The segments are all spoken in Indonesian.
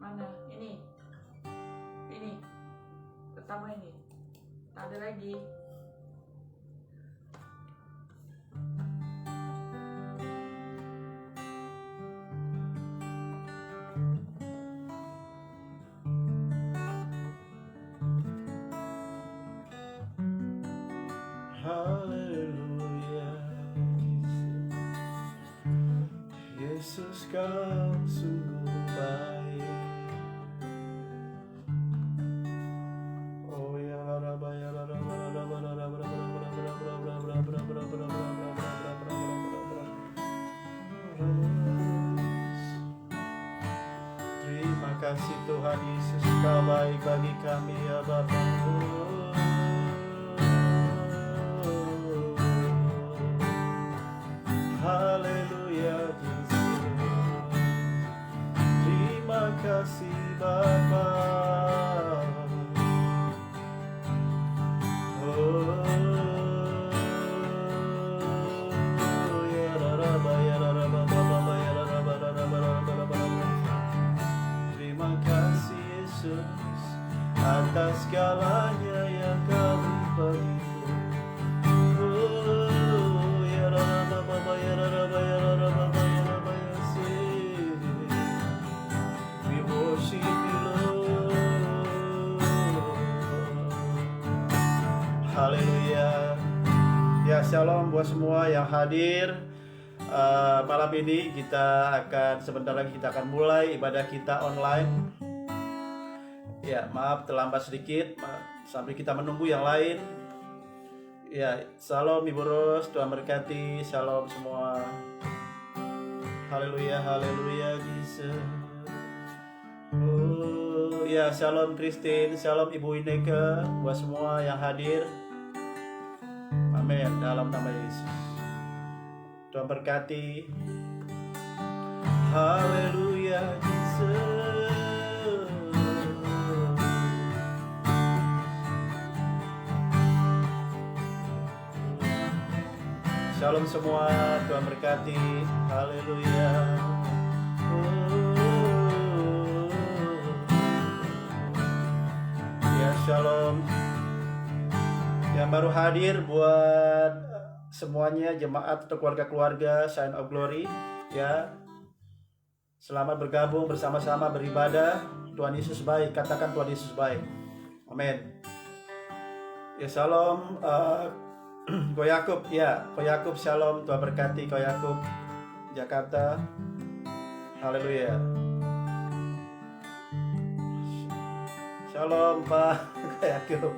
Mana? Ini. Pertama ini. Tak ada lagi. Haleluya, Yesus kau sungguh baik. Oh ya raba ya raba raba raba Terima kasih Tuhan Yesus, kau baik bagi kami ya Bapa. Haleluya Yesus, terima kasih Bapa. Terima kasih Yesus atas segalanya yang kami bagiku. We worship you Lord. Haleluya. Ya, shalom buat semua yang hadir. Malam ini kita akan sebentar lagi kita akan mulai ibadah kita online. Ya, maaf terlambat sedikit sambil kita menunggu yang lain. Ya, shalom Ibu Ros, Tuhan berkati. Shalom semua. Haleluya, haleluya Yesus. Oh, ya, shalom Christine, shalom Ibu Ineke buat semua yang hadir. Amin, dalam nama Yesus. Tuhan berkati. Haleluya Yesus. Shalom semua, Tuhan berkati. Haleluya. Ya, shalom. Yang baru hadir buat semuanya, jemaat atau keluarga-keluarga Sign of Glory, ya, selamat bergabung bersama-sama beribadah. Tuhan Yesus baik, katakan Tuhan Yesus baik. Amin. Ya, shalom Ko Yakub, ya, Ko Yakub, shalom, Tuhan berkati Ko Yakub, Jakarta. Haleluya. Shalom Pak Ko Yakub,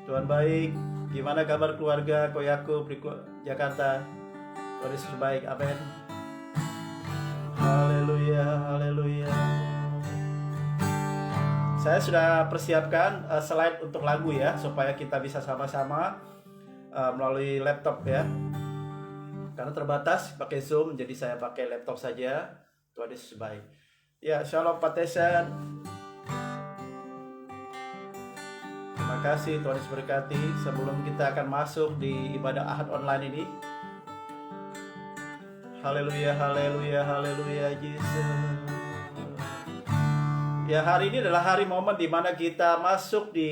Tuhan baik. Gimana kabar keluarga Ko Yakub di Jakarta? Tuhan Yesus baik, amin. Haleluya, haleluya. Saya sudah persiapkan slide untuk lagu ya, supaya kita bisa sama-sama melalui laptop ya. Karena terbatas pakai Zoom, jadi saya pakai laptop saja. Tuhan Yesus baik. Ya, shalom Pak Tesen. Terima kasih, Tuhan Yesus berkati. Sebelum kita akan masuk di ibadah Ahad online ini, haleluya, haleluya, haleluya Yesus. Ya, hari ini adalah hari momen di mana kita masuk di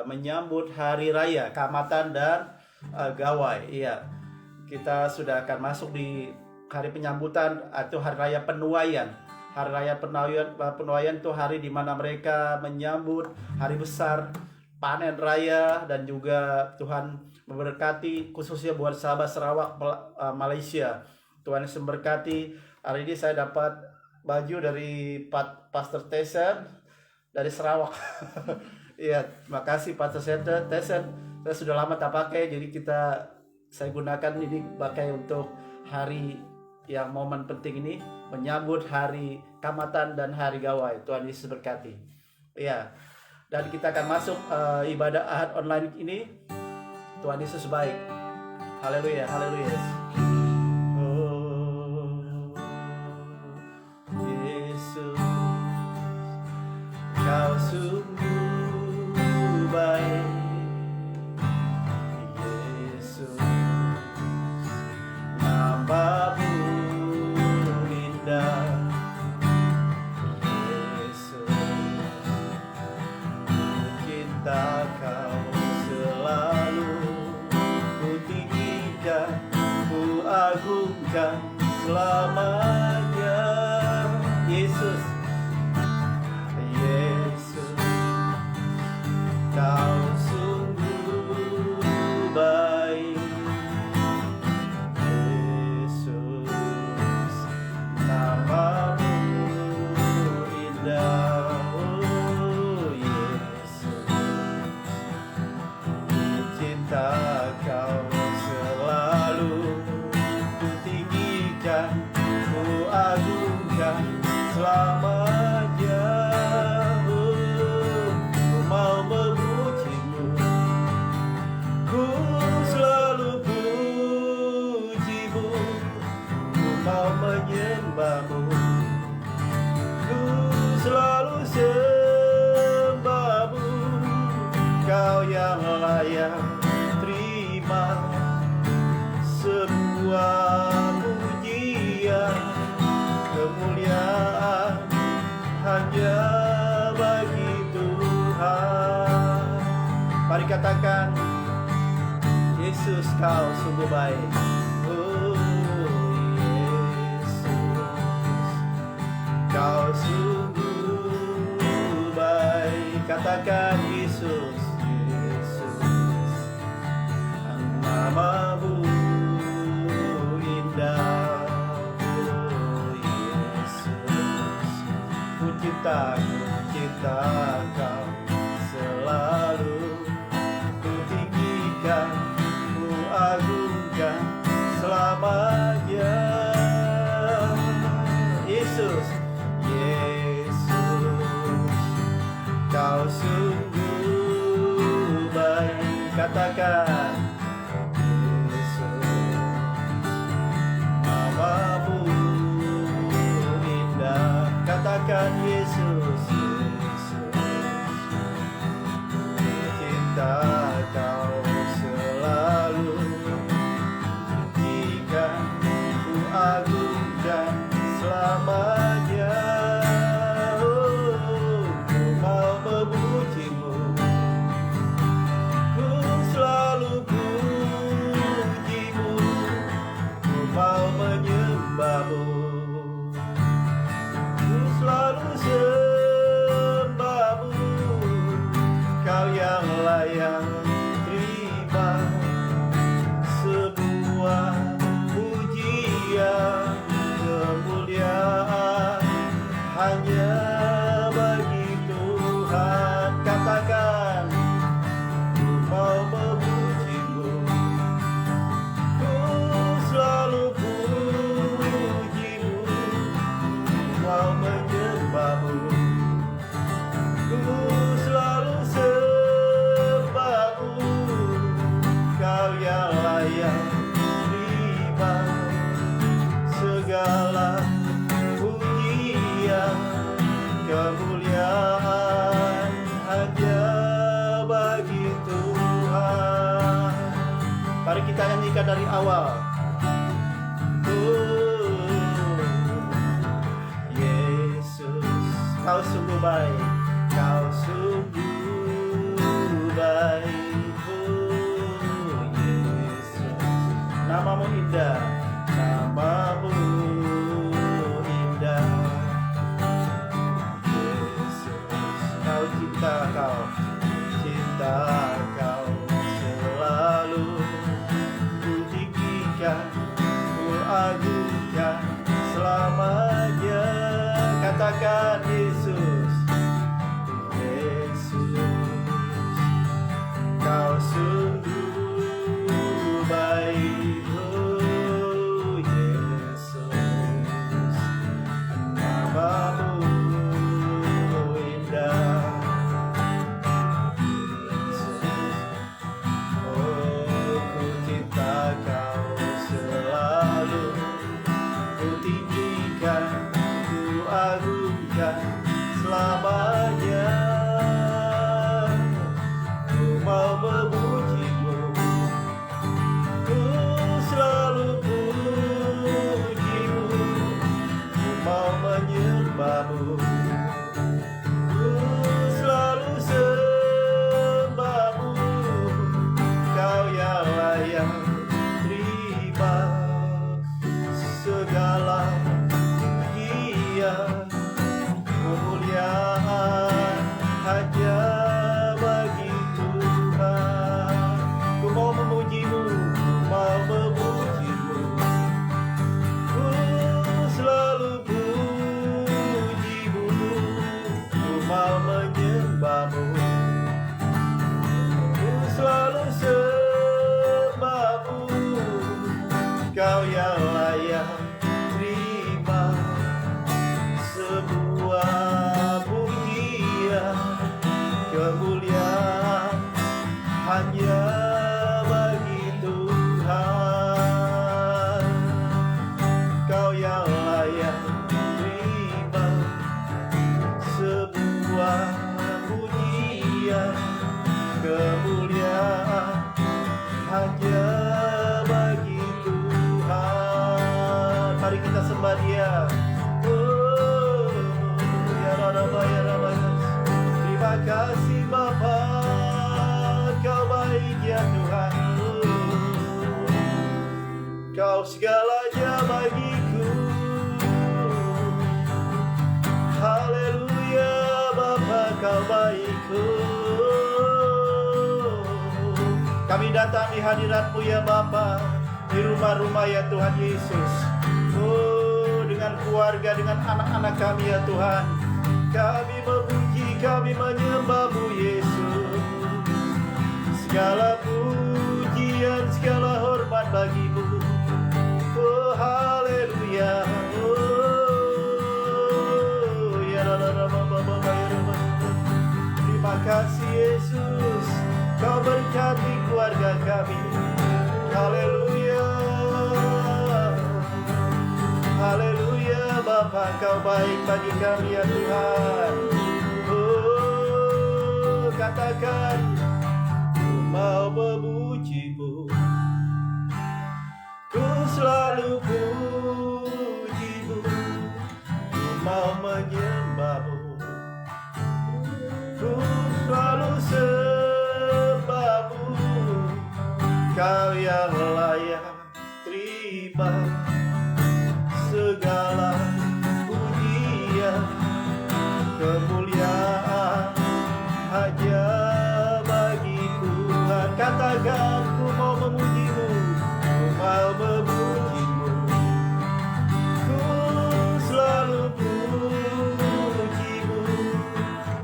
menyambut hari raya Kaamatan dan Gawai. Iya, kita sudah akan masuk di hari penyambutan atau hari raya penuaian. Hari raya penuaian itu hari di mana mereka menyambut hari besar panen raya, dan juga Tuhan memberkati khususnya buat sahabat Sarawak, Malaysia. Tuhan Yesus memberkati. Hari ini saya dapat baju dari Pastor Tesen dari Sarawak. Iya, makasih Pastor Tesen. Saya sudah lama tak pakai, jadi saya gunakan ini pakai untuk hari yang momen penting ini, menyambut hari Kaamatan dan hari Gawai. Tuhan Yesus berkati. Iya. Dan kita akan masuk ibadah Ahad online ini. Tuhan Yesus baik. Haleluya, haleluya. Yesus, Kau sungguh baik. Yesus, nama-Mu indah. selamanya. Yesus, Yesus, Kau sungguh baik. Yesus, namamu indah. Oh Yesus, ku cinta Kau selalu, ku tinggikan, ku agungkan selamanya. Oh, ku mau memujimu, ku selalu pujimu, ku mau menyembahmu, ku selalu sembahmu. Kau yang layak terima sebuah pujian, kemuliaan hanya bagi Tuhan. Mari katakan, Yesus, Kau sungguh baik. Oh Yesus, Kau sungguh baik. Katakan, Yesus, Yesus, namamu indah. Oh Yesus, ku cinta Kau selalu, ku tinggikan, ku agungkan selamanya. Yesus, Yesus, Kau sungguh baik. Katakan, Yesus, namamu indah. Katakan, Yesus, Yesus, cinta Kau selalu, jika ku agungkan selamanya. Oh, ku mau memujimu, ku selalu pujimu, ku mau menyembahmu, ku selalu sembahmu. Kau yang layak terima sebuah pujian, kemuliaan hanya bagi Tuhan. Katakan, ku mau memujimu, ku selalu pujimu, ku mau menyembahmu, ku selalu sembahmu. Kau yang layak terima segala pujian, kemuliaan hanya bagi Tuhan. Mari kita nyanyikan dari awal. Oh, Yesus, Kau sungguh baik, Kau sungguh baik. Oh Yesus, namamu indah, namamu indah. Yesus, Kau cinta Kau selalu, ku tinggikan, ku agungkan selamanya. Katakan, Yesus, Yesus, Kau sungguh baik. Oh Yesus, namamu indah. Yesus, oh ku cinta Kau selalu, ku tinggikan, ku agungkan selamanya. Ku mau memujimu, ku selalu pujimu, ku mau menyembahmu, ku selalu sembahmu. Kau yang layak terima segala haleluya. Oh, ya Rabba, ya Rabba. Terima kasih Bapa, Kau baik ya Tuhan. Kau segalanya bagiku. Haleluya Bapa, Kau baikku. Kami datang di hadirat-Mu ya Bapa, di rumah-rumah ya Tuhan Yesus. Oh, dengan keluarga, dengan anak-anak kami ya Tuhan. Kami memuji, kami menyembah-Mu Yesus. Segala pujian, segala hormat bagi-Mu. Oh, haleluya. Oh, ya terima kasih Yesus. Kau berkati keluarga kami. Haleluya. Haleluya Bapa, Kau baik bagi kami ya Tuhan. Oh, katakan, ku mau memuji-Mu, ku selalu puji-Mu, ku mau menyembah-Mu, ku selalu sembah-Mu. Kau yang layak terima segala pujian, kemuliaan hanya bagi Tuhan. Katakan, ku mau memuji-Mu, ku mau memuji-Mu, ku selalu puji-Mu,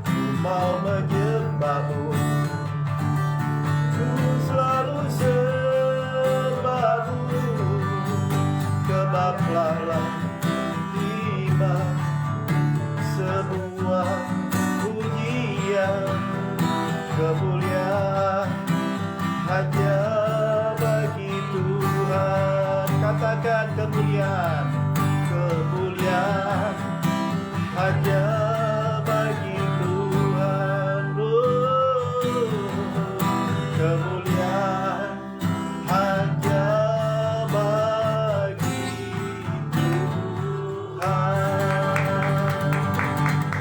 ku mau menyembah-Mu, ku selalu sembah-Mu. Kebablah terima semua pujian, kemuliaan hanya bagi Tuhan. Katakan, kemuliaan, kemuliaan hanya bagi Tuhan. Oh, kemuliaan hanya bagi Tuhan.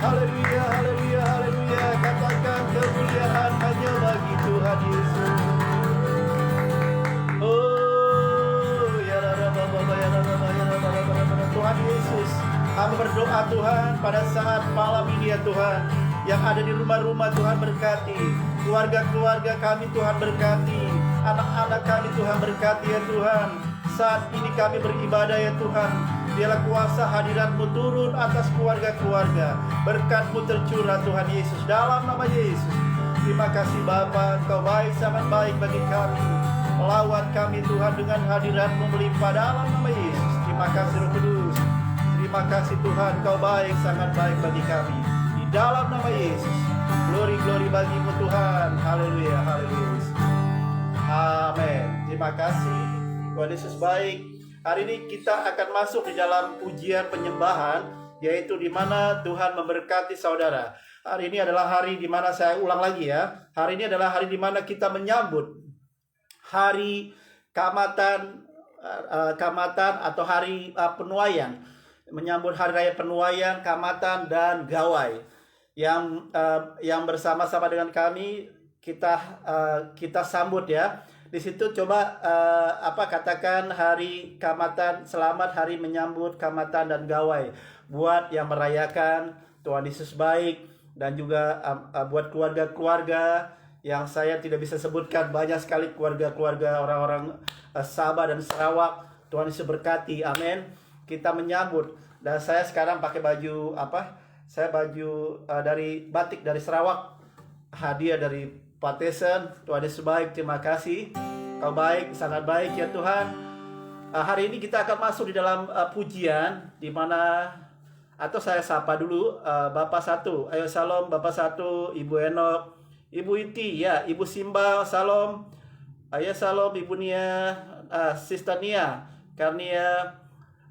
Haleluya, haleluya, haleluya. Katakan, kemuliaan hanya bagi Tuhan Yesus. Oh, ya Rabba, ya Rabba, ya Rabba. Tuhan Yesus, kami berdoa Tuhan pada saat malam ini ya Tuhan, yang ada di rumah-rumah Tuhan berkati, keluarga-keluarga kami Tuhan berkati, anak-anak kami Tuhan berkati ya Tuhan. Saat ini kami beribadah ya Tuhan, biarlah kuasa hadirat-Mu turun atas keluarga-keluarga, berkat-Mu tercurah Tuhan Yesus, dalam nama Yesus. Terima kasih Bapa, Engkau baik, sangat baik bagi kami. Melawat kami Tuhan dengan hadirat-Mu melimpah dalam nama Yesus. Terima kasih Roh Kudus. Terima kasih Tuhan, Kau baik, sangat baik bagi kami. Di dalam nama Yesus. Glory bagi-Mu Tuhan. Haleluya, haleluya. Amin. Terima kasih. Tuhan Yesus baik. Hari ini kita akan masuk di dalam pujian penyembahan, yaitu di mana Tuhan memberkati saudara. Hari ini adalah hari di mana, saya ulang lagi ya, hari ini adalah hari di mana kita menyambut hari Kamatan atau hari penuaian, menyambut hari raya penuaian, Kamatan dan Gawai. Yang bersama-sama dengan kami kita sambut ya. Di situ coba katakan hari Kamatan, selamat hari menyambut Kamatan dan Gawai. Buat yang merayakan, Tuhan Yesus baik, dan juga buat keluarga-keluarga yang saya tidak bisa sebutkan, banyak sekali keluarga-keluarga orang-orang Sabah dan Sarawak. Tuhan Yesus berkati, amin. Kita menyambut, dan saya sekarang pakai baju saya baju dari batik dari Sarawak, hadiah dari Patesen. Tuhan Yesus baik, terima kasih. Kau baik, sangat baik ya Tuhan. Hari ini kita akan masuk di dalam pujian, di mana, atau saya sapa dulu Bapak satu. Ayo salam Bapak satu, Ibu Enok, Ibu Iti, ya, Ibu Simba, salam. Ayo salam Ibu Nia, Sister Nia, Karnia,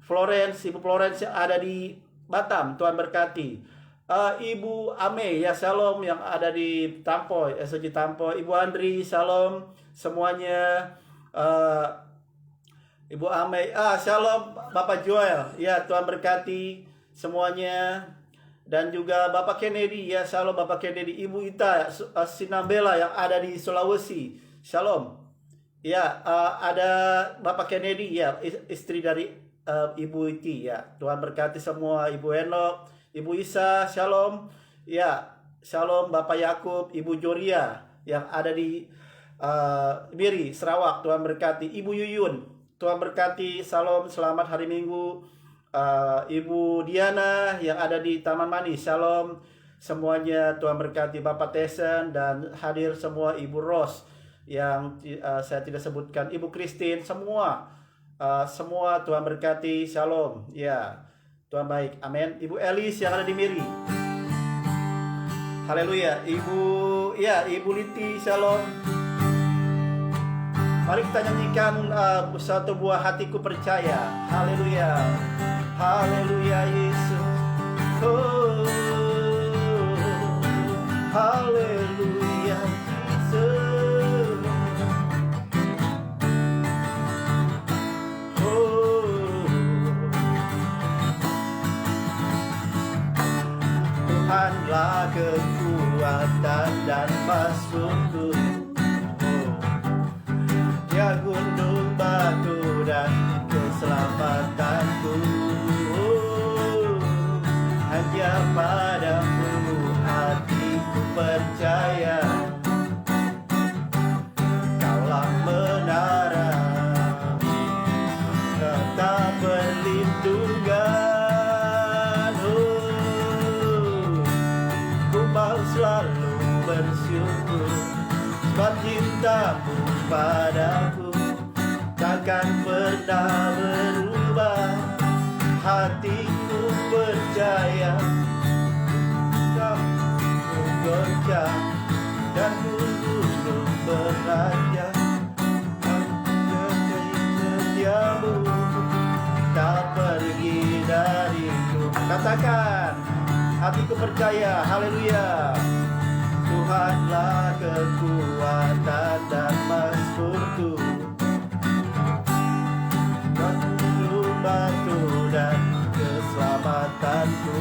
Florence, Ibu Florence yang ada di Batam, Tuhan berkati. Ibu Ame, ya salam yang ada di Tampoy, SOG Tampoy. Ibu Andri, salam semuanya. Ibu Amei. Shalom Bapak Joel. Ya, Tuhan berkati semuanya. Dan juga Bapak Kennedy. Ya, shalom Bapak Kennedy. Ibu Ita Sinambela yang ada di Sulawesi. Shalom. Ya, ada Bapak Kennedy. Ya, istri dari Ibu Iti. Ya, Tuhan berkati semua. Ibu Enok, Ibu Isa. Shalom. Ya, shalom Bapak Yakub, Ibu Joria yang ada di Miri, Sarawak. Tuhan berkati. Ibu Yuyun, Tuhan berkati. Shalom, selamat hari Minggu. Ibu Diana yang ada di Taman Manis. Shalom semuanya. Tuhan berkati. Bapak Tesen dan hadir semua. Ibu Ros yang saya tidak sebutkan. Ibu Christine, semua Tuhan berkati. Shalom. Ya, Tuhan baik. Amin. Ibu Elis yang ada di Miri. Haleluya. Ibu Liti. Shalom. Mari kita nyanyikan satu buah hatiku percaya. Haleluya. Haleluya Yesus. Oh, haleluya Yesus. Oh, Tuhanlah kekuatan dan maksudku. Ya gunung batu dan keselamatanku, hanya padamu hatiku percaya. Kaulah menara, kata perlindungan. Ku mau selalu bersyukur sebab cintamu padaku takkan pernah berubah. Hatiku percaya kamu goncang dan gunung beranjak. Setiamu tak pergi dariku. Katakan, hatiku percaya. Haleluya. Tuhanlah kekuatan dan maksudku, gunung batu dan keselamatanku,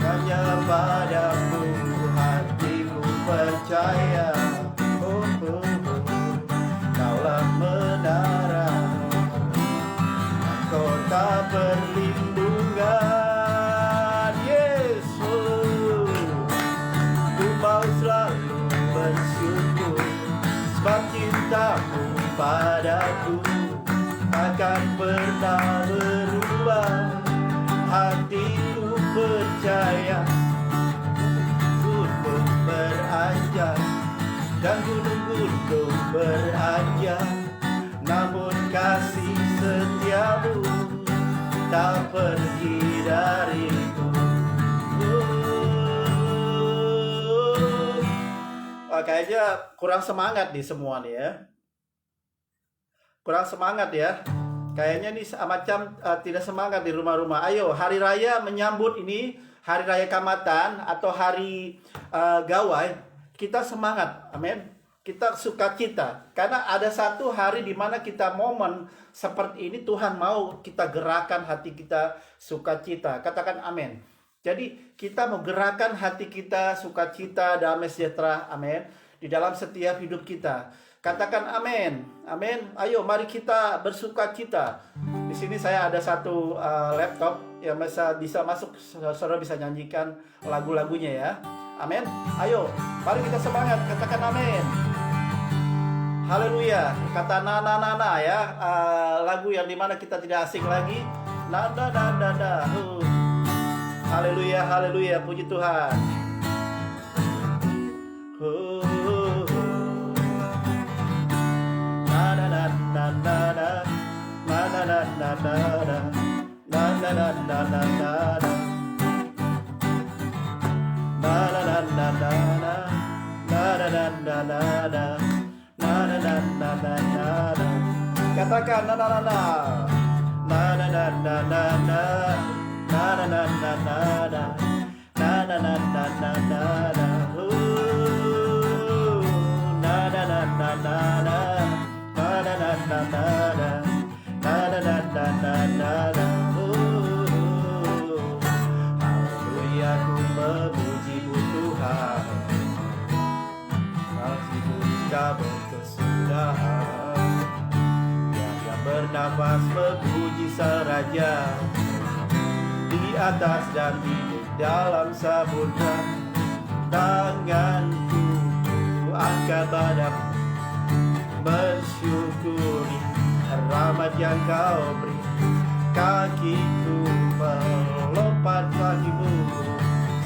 hanya padamu hatiku percaya. Kaulah menara, kota perlindungan. Selalu bersyukur sebab cintamu padaku takkan pernah berubah. Hatiku percaya gunung beranjak dan gunung-gunung beranjak, namun kasih setiamu tak pergi dariku. Kayaknya kurang semangat nih semua nih ya. Kurang semangat ya. Kayaknya nih macam tidak semangat di rumah-rumah. Ayo, hari raya menyambut ini, hari raya Kamatan atau hari Gawai, kita semangat. Amin. Kita sukacita. Karena ada satu hari di mana kita momen seperti ini, Tuhan mau kita gerakan hati kita sukacita. Katakan amin. Jadi kita mau gerakan hati kita sukacita, damai sejahtera, amin, di dalam setiap hidup kita. Katakan amin, amin. Ayo mari kita bersukacita. Di sini saya ada satu laptop yang bisa masuk, saudara bisa nyanyikan lagu-lagunya ya. Amin. Ayo, mari kita semangat, katakan amin. Haleluya. Kata nana ya, lagu yang dimana kita tidak asing lagi. Nada. Haleluya, haleluya, puji Tuhan. Katakan Haleluya, ku memuji-Mu Tuhan, kasih-Mu tak berkesudahan. Yang bernafas memuji Sang Raja, di atas dan di dalam samudra. Tanganku angkat badan, bersyukuri rahmat yang Kau beri. Kakiku melompat pagi-Mu,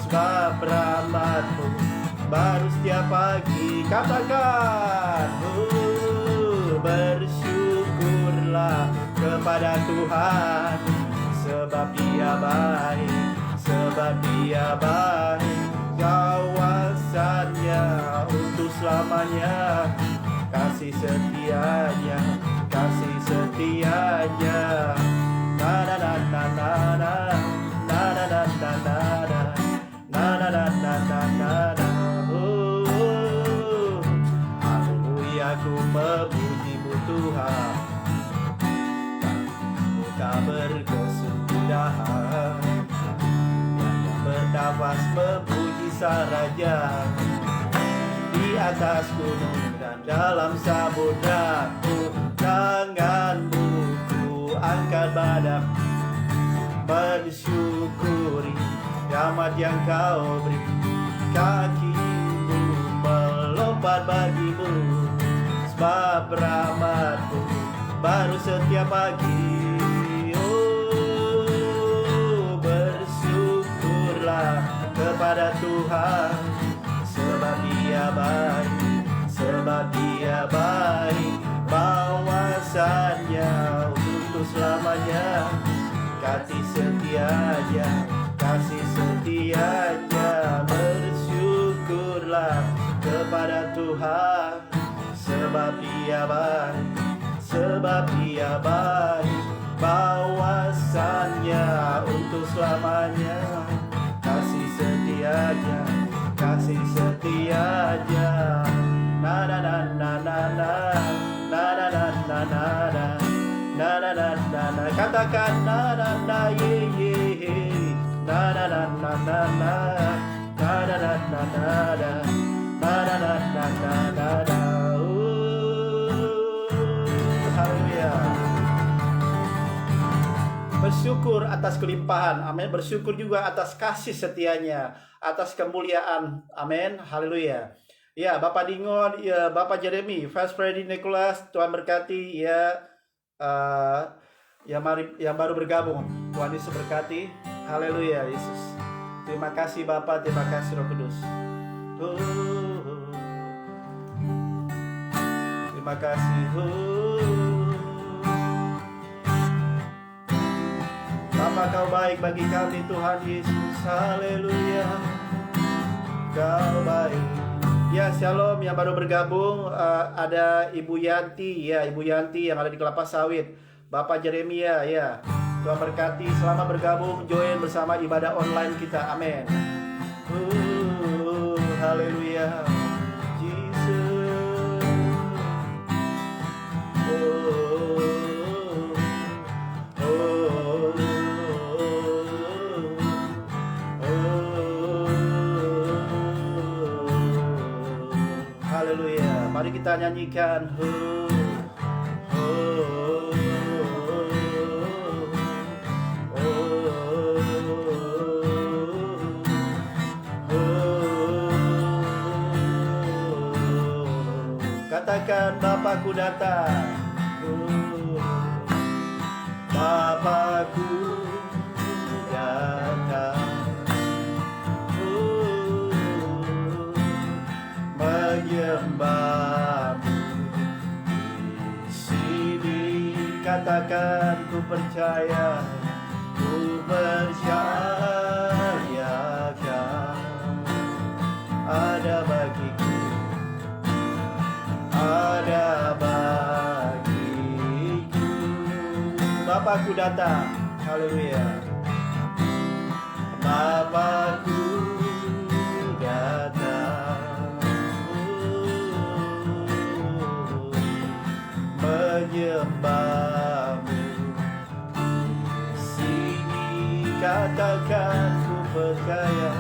sebab rahmat-Mu baru setiap pagi. Katakan, bersyukurlah kepada Tuhan, sebab Dia baik, sebab Dia baik. Kawasannya untuk selamanya, kasih setianya, kasih setianya. Na na na na na na, na na na na na na, na na na na na na na. Haleluya, ku memuji-Mu Tuhan, Mu tak berkesudahan. Yang bernafas memuji Sang Raja, di atas gunung dan dalam samudra. Tanganmu ku angkat badan, bersyukuri rahmat yang Kau beri. Kakimu melompat bagi-Mu, sebab rahmat-Mu baru setiap pagi. Oh, bersyukurlah kepada Tuhan, sebab Dia baik, sebab Dia baik. Bawasannya untuk selamanya, kasih setianya, kasih setianya. Bersyukurlah kepada Tuhan, sebab Dia baik, sebab Dia baik. Bawasannya untuk selamanya, kasih setianya, kasih setianya. Na na na na na na, na na na na na na, na na na na na. Katakan na na na ye ye ye, na na na na na na, na na na na na na, na na na na na na na. Haleluya. Bersyukur atas kelimpahan, amin. Bersyukur juga atas kasih setianya, atas kemuliaan, amin. Haleluya. Ya, Bapak Dingon, ya, Bapak Jeremy, First Freddy Nicholas, Tuhan berkati. Ya, yang baru bergabung, Tuhan Yesus berkati. Haleluya, Yesus. Terima kasih Bapak, terima kasih Roh Kudus. Terima kasih. Bapak, Kau baik bagi kami, Tuhan Yesus. Haleluya, Kau baik. Ya, shalom yang baru bergabung, ada Ibu Yanti, ya, Ibu Yanti yang ada di Kelapa Sawit. Bapak Jeremia, ya, Tuhan berkati. Selamat bergabung, join bersama ibadah online kita, amin. Haleluya, Jesus. Haleluya, mari kita nyanyikan. Katakan, Bapakku datang. Bapakku datang. Menyembahmu di sini. Katakan, ku percaya, ku percayakan ada bagiku, ada bagiku. Bapakku datang, haleluya. Bapakku datang, menyembah katakan ku percaya,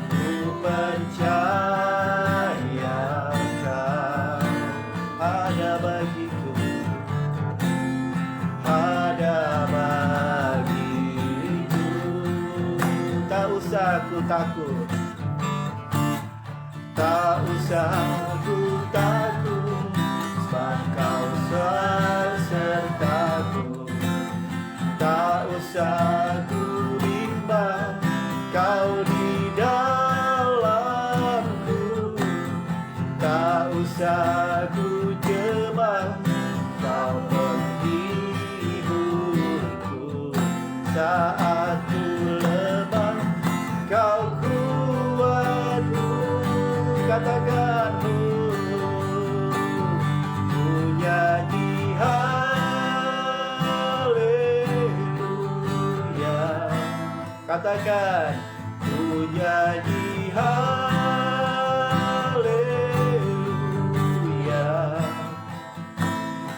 ku percaya Kau ada bagiku, ada bagiku. Tak usah ku takut, tak usah ku takut, sebab Kau sertaku. Tak usah ku bimbang, Kau di dalamku. Tak usah ku jebak, Kau penghiburku. Saat ku lemah, Kau kuatku. Katakan ku nyanyi haleluya. Katakan ku nyanyi haleluya.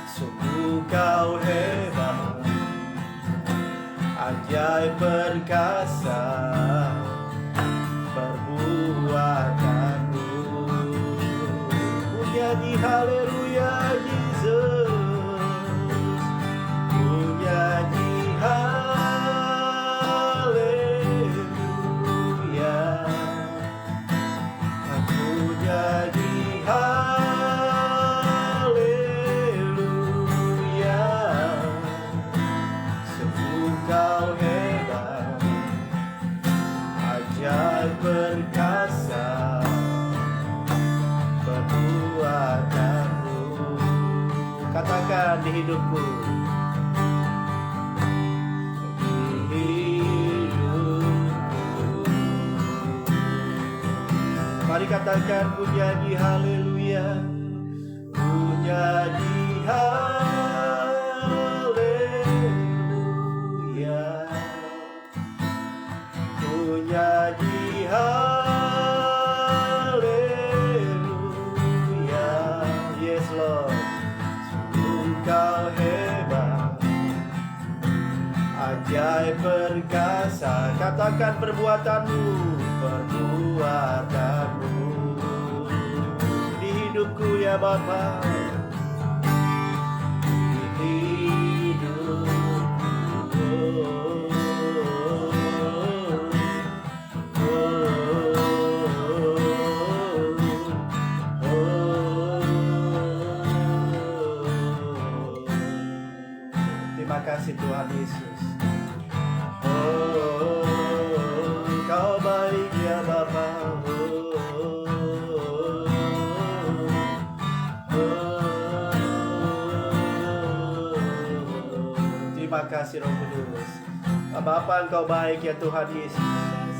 Sungguh Kau hebat, ajaib perkasa perbuatanmu. Ku nyanyi haleluya Yesus, ku nyanyi haleluya. Aku nyanyi haleluya. Sungguh Kau hebat, ajaib perkasa perbuatanmu. Katakan di hidupku, di hidupku. Mari katakan ku nyanyi haleluya, ku nyanyi haleluya. Ku nyanyi haleluya. Yes Lord, sungguh Kau hebat, ajaib perkasa. Katakan perbuatanmu, perbuatanmu di hidupku ya Bapa, di hidupku. Terima kasih Tuhan Yesus. Oh, Kau baik ya Bapa. Terima kasih Roh Kudus. Bapa, Engkau baik ya Tuhan Yesus.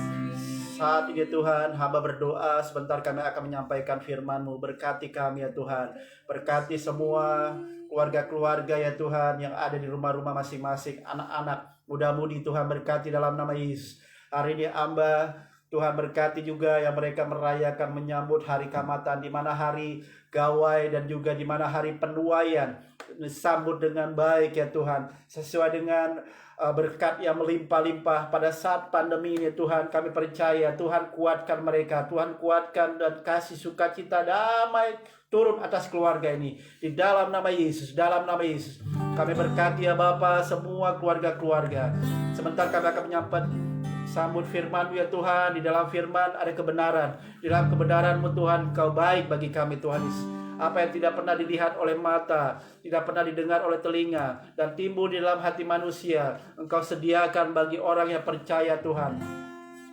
Saat ini Tuhan, hamba berdoa, sebentar kami akan menyampaikan firman-Mu. Berkati kami ya Tuhan. Berkati semua keluarga-keluarga ya Tuhan yang ada di rumah-rumah masing-masing, anak-anak, muda-mudi Tuhan, berkati dalam nama Yesus. Hari ini hamba Tuhan berkati juga yang mereka merayakan menyambut hari Kamatan, di mana hari Gawai dan juga di mana hari penuaian disambut dengan baik ya Tuhan, sesuai dengan berkat yang melimpah-limpah pada saat pandemi ini Tuhan. Kami percaya Tuhan kuatkan mereka, Tuhan kuatkan dan kasih sukacita damai turun atas keluarga ini di dalam nama Yesus, dalam nama Yesus. Kami berkati ya Bapa semua keluarga-keluarga. Sebentar kami akan menyampaikan sambut firman-Mu ya Tuhan. Di dalam firman ada kebenaran, di dalam kebenaran-Mu Tuhan Kau baik bagi kami Tuhan Yesus. Apa yang tidak pernah dilihat oleh mata, tidak pernah didengar oleh telinga, dan timbul di dalam hati manusia, Engkau sediakan bagi orang yang percaya Tuhan.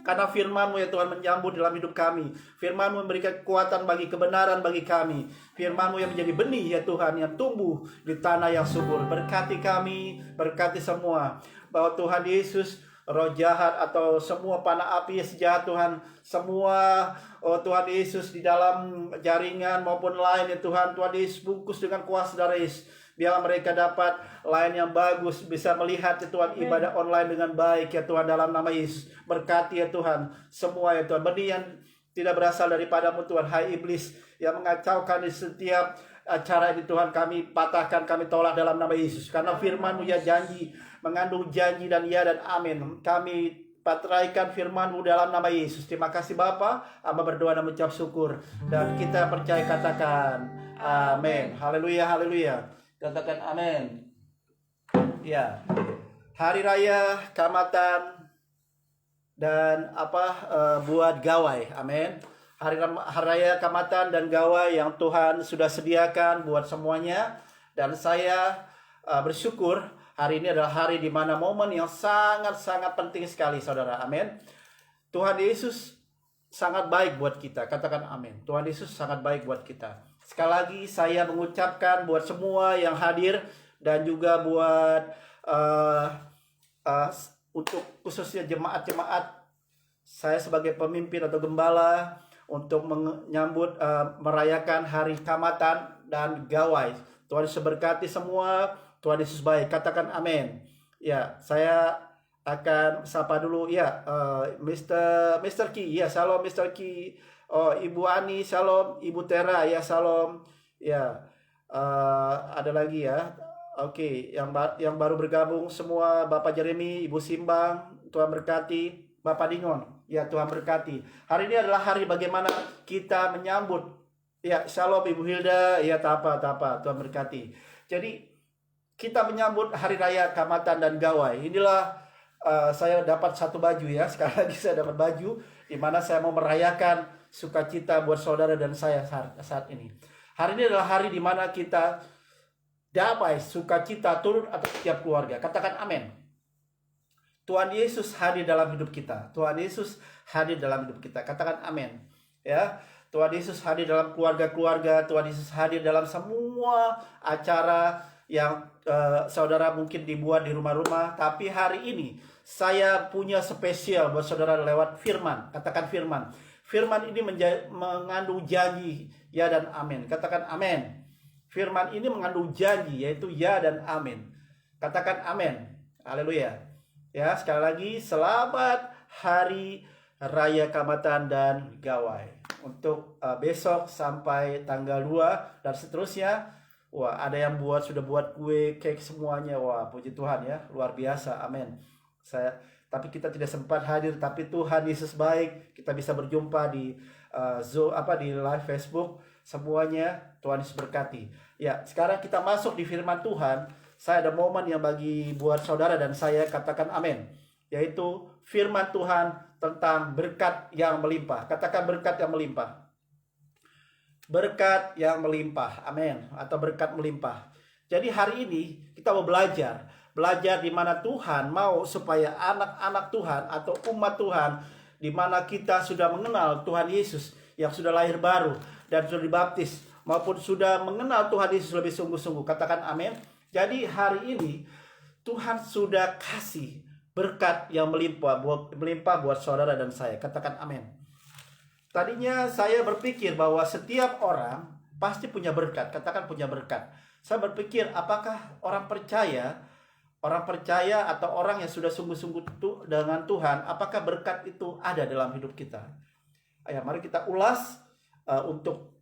Karena firman-Mu ya Tuhan menyambut dalam hidup kami. Firman-Mu memberikan kekuatan bagi kebenaran bagi kami. Firman-Mu yang menjadi benih ya Tuhan, yang tumbuh di tanah yang subur. Berkati kami, berkati semua, bahwa Tuhan Yesus, roh jahat atau semua panah api sejahat Tuhan, semua Tuhan Yesus di dalam jaringan maupun lain ya Tuhan, Tuhan Yesus bungkus dengan kuasa darah Yesus. Biarlah mereka dapat lain yang bagus, bisa melihat ya Tuhan ibadah online dengan baik ya Tuhan, dalam nama Yesus. Berkati ya Tuhan semua ya Tuhan, benih yang tidak berasal daripada-Mu Tuhan. Hai iblis yang mengacaukan di setiap acara ini Tuhan kami patahkan, kami tolak dalam nama Yesus. Karena firman-Mu ya janji, mengandung janji dan ya dan amin. Kami patraikan firman-Mu dalam nama Yesus. Terima kasih Bapa. Hamba berdoa dan mengucap syukur. Dan kita percaya, katakan amin. Haleluya, haleluya. Katakan amin. Ya. Hari Raya Kamatan dan buat gawai. Amin. Hari Raya Kamatan dan gawai yang Tuhan sudah sediakan buat semuanya. Dan saya bersyukur hari ini adalah hari di mana momen yang sangat-sangat penting sekali, saudara. Amin. Tuhan Yesus sangat baik buat kita. Katakan amin. Tuhan Yesus sangat baik buat kita. Sekali lagi saya mengucapkan buat semua yang hadir dan juga buat untuk khususnya jemaat-jemaat, saya sebagai pemimpin atau gembala untuk menyambut merayakan hari Kamatan dan gawai. Tuhan Yesus berkati semua. Tuhan Yesus baik. Katakan amin. Ya, saya akan sapa dulu ya, Mr. Ki. Ya, shalom Mr. Ki. Oh, Ibu Ani, shalom. Ibu Tera, ya shalom. Ya, ada lagi ya. Oke, yang baru bergabung semua, Bapak Jeremy, Ibu Simbang, Tuhan berkati. Bapak Dingon, ya Tuhan berkati. Hari ini adalah hari bagaimana kita menyambut. Ya, shalom Ibu Hilda, ya tapa, Tuhan berkati. Jadi kita menyambut hari raya Kamatan dan gawai. Inilah saya dapat satu baju ya. Sekali lagi saya dapat baju di mana saya mau merayakan sukacita buat saudara dan saya saat ini. Hari ini adalah hari di mana kita damai, sukacita turun atas setiap keluarga. Katakan amin. Tuhan Yesus hadir dalam hidup kita. Tuhan Yesus hadir dalam hidup kita. Katakan amin. Ya, Tuhan Yesus hadir dalam keluarga-keluarga. Tuhan Yesus hadir dalam semua acara yang saudara mungkin dibuat di rumah-rumah. Tapi hari ini saya punya spesial buat saudara lewat firman. Katakan firman. Firman ini mengandung janji ya dan amin. Katakan amin. Firman ini mengandung janji, yaitu ya dan amin. Katakan amin. Haleluya. Ya, sekali lagi selamat hari Raya Kamatan dan Gawai. Untuk besok sampai tanggal 2 dan seterusnya. Wah, ada yang sudah buat kue, cake semuanya. Wah, puji Tuhan ya, luar biasa. Amin. Tapi kita tidak sempat hadir, tapi Tuhan Yesus baik. Kita bisa berjumpa di di live Facebook. Semuanya Tuhan Yesus berkati. Ya, sekarang kita masuk di firman Tuhan. Saya ada momen yang buat saudara dan saya, katakan amin. Yaitu firman Tuhan tentang berkat yang melimpah. Katakan berkat yang melimpah. Berkat yang melimpah. Amin. Atau berkat melimpah. Jadi hari ini kita mau belajar. Belajar di mana Tuhan mau supaya anak-anak Tuhan atau umat Tuhan, di mana kita sudah mengenal Tuhan Yesus yang sudah lahir baru dan sudah dibaptis, maupun sudah mengenal Tuhan Yesus lebih sungguh-sungguh. Katakan amin. Jadi hari ini Tuhan sudah kasih berkat yang melimpah buat saudara dan saya. Katakan amin. Tadinya saya berpikir bahwa setiap orang pasti punya berkat. Katakan punya berkat. Saya berpikir apakah orang percaya atau orang yang sudah sungguh-sungguh dengan Tuhan, apakah berkat itu ada dalam hidup kita? Ayo mari kita ulas untuk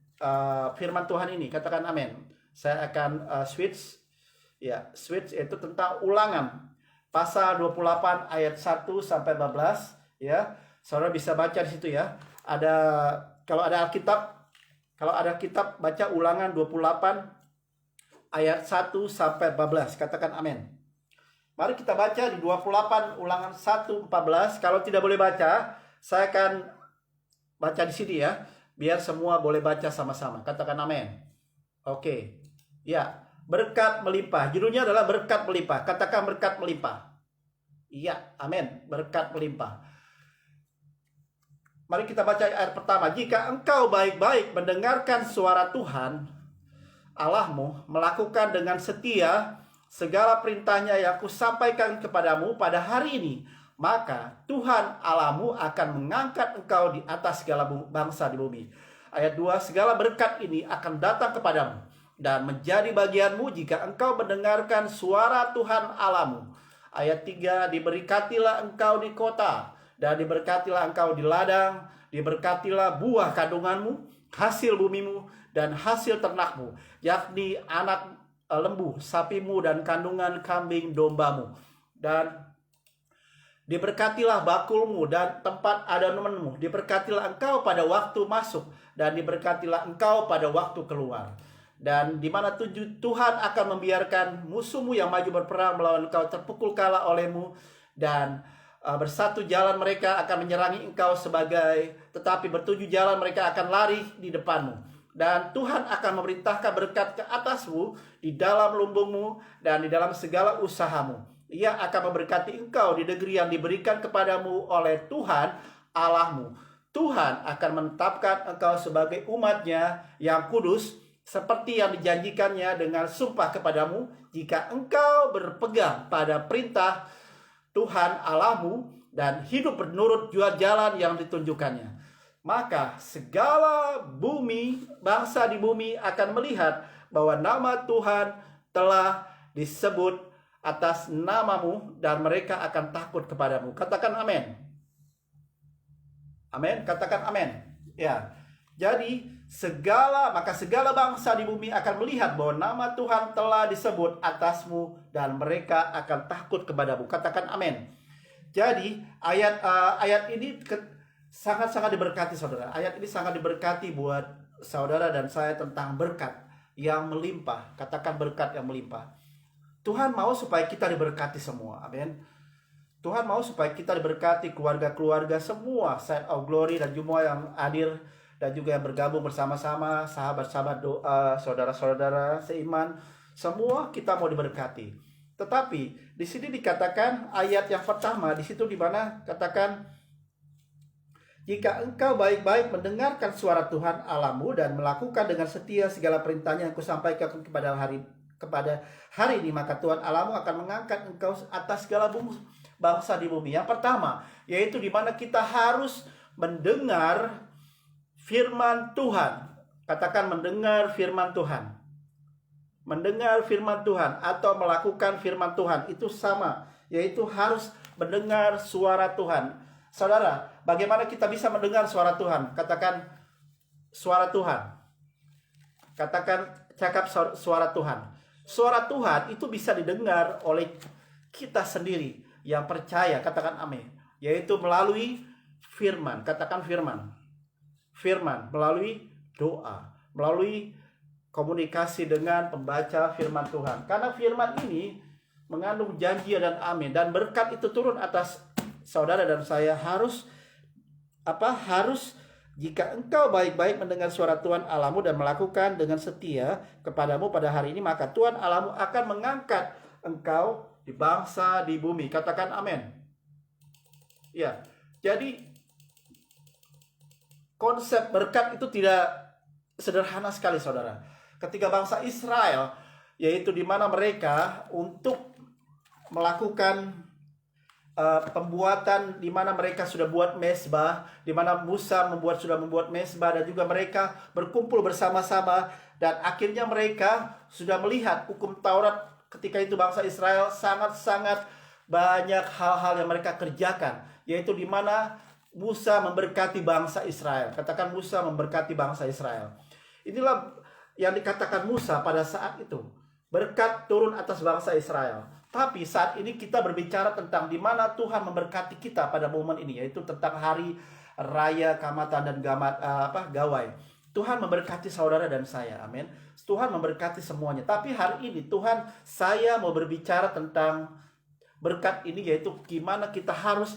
firman Tuhan ini. Katakan amin. Saya akan switch. Ya, switch itu tentang Ulangan pasal 28 ayat 1 sampai 14 ya. Saudara bisa baca di situ ya. Kalau ada Alkitab baca Ulangan 28 ayat 1 sampai 14. Katakan amin. Mari kita baca di 28 Ulangan 1:14. Kalau tidak boleh baca, saya akan baca di sini ya, biar semua boleh baca sama-sama. Katakan amin. Oke. Ya. Berkat melimpah. Judulnya adalah berkat melimpah. Katakan berkat melimpah. Iya, amin. Berkat melimpah. Mari kita baca ayat pertama. Jika engkau baik-baik mendengarkan suara Tuhan Allahmu, melakukan dengan setia segala perintahnya yang kusampaikan kepadamu pada hari ini, maka Tuhan Allahmu akan mengangkat engkau di atas segala bangsa di bumi. Ayat 2, segala berkat ini akan datang kepadamu dan menjadi bagianmu jika engkau mendengarkan suara Tuhan Allahmu. Ayat 3, diberkatilah engkau di kota dan diberkatilah engkau di ladang, diberkatilah buah kandunganmu, hasil bumimu dan hasil ternakmu, yakni anak lembu, sapimu, dan kandungan kambing dombamu. Dan diberkatilah bakulmu dan tempat aduanmu. Diberkatilah engkau pada waktu masuk, dan diberkatilah engkau pada waktu keluar. Dan di mana Tuhan akan membiarkan musuhmu yang maju berperang melawan engkau terpukul kalah olehmu, dan bersatu jalan mereka akan menyerangi engkau tetapi bertujuh jalan mereka akan lari di depanmu. Dan Tuhan akan memerintahkan berkat ke atasmu di dalam lumbungmu dan di dalam segala usahamu. Ia akan memberkati engkau di negeri yang diberikan kepadamu oleh Tuhan Allahmu. Tuhan akan menetapkan engkau sebagai umatnya yang kudus, seperti yang dijanjikannya dengan sumpah kepadamu, jika engkau berpegang pada perintah Tuhan Allahmu dan hidup menurut jalan yang ditunjukkannya. Maka segala bangsa di bumi akan melihat bahwa nama Tuhan telah disebut atas namamu, dan mereka akan takut kepadamu. Katakan amin. Amin, katakan amin. Ya. Jadi maka segala bangsa di bumi akan melihat bahwa nama Tuhan telah disebut atasmu, dan mereka akan takut kepadamu. Katakan amin. Jadi ayat ini sangat-sangat diberkati, saudara. Ayat ini sangat diberkati buat saudara dan saya tentang berkat yang melimpah. Katakan berkat yang melimpah. Tuhan mau supaya kita diberkati semua. Amin. Tuhan mau supaya kita diberkati, keluarga-keluarga semua, Side of Glory dan semua yang hadir dan juga yang bergabung bersama-sama, sahabat-sahabat doa, saudara-saudara seiman, semua kita mau diberkati. Tetapi di sini dikatakan ayat yang pertama, di situ di mana katakan, jika engkau baik-baik mendengarkan suara Tuhan Allahmu dan melakukan dengan setia segala perintahnya yang kusampaikan kepada hari ini, maka Tuhan Allahmu akan mengangkat engkau atas segala bangsa di bumi. Yang pertama, yaitu di mana kita harus mendengar firman Tuhan. Katakan mendengar firman Tuhan. Mendengar firman Tuhan atau melakukan firman Tuhan itu sama, yaitu harus mendengar suara Tuhan. Saudara, bagaimana kita bisa mendengar suara Tuhan? Katakan suara Tuhan. Cakap suara Tuhan. Suara Tuhan itu bisa didengar oleh kita sendiri yang percaya. Katakan amin. Yaitu melalui firman. Katakan firman. Firman melalui doa, melalui komunikasi dengan pembaca firman Tuhan. Karena firman ini mengandung janji dan amin, dan berkat itu turun atas saudara dan saya. Harus jika engkau baik-baik mendengar suara Tuhan Allahmu dan melakukan dengan setia kepadamu pada hari ini, maka Tuhan Allahmu akan mengangkat engkau di bangsa di bumi. Katakan amin. Ya. Jadi konsep berkat itu tidak sederhana sekali, saudara. Ketika bangsa Israel, yaitu di mana mereka untuk melakukan pembuatan, di mana mereka sudah buat mezbah, di mana Musa sudah membuat mezbah, dan juga mereka berkumpul bersama-sama, dan akhirnya mereka sudah melihat hukum Taurat. Ketika itu bangsa Israel sangat-sangat banyak hal-hal yang mereka kerjakan, yaitu di mana Musa memberkati bangsa Israel. Katakan Musa memberkati bangsa Israel. Inilah yang dikatakan Musa pada saat itu. Berkat turun atas bangsa Israel. Tapi saat ini kita berbicara tentang di mana Tuhan memberkati kita pada momen ini, yaitu tentang hari raya Kamatan dan Gawai. Tuhan memberkati saudara dan saya. Amin. Tuhan memberkati semuanya. Tapi hari ini saya mau berbicara tentang berkat ini, yaitu gimana kita harus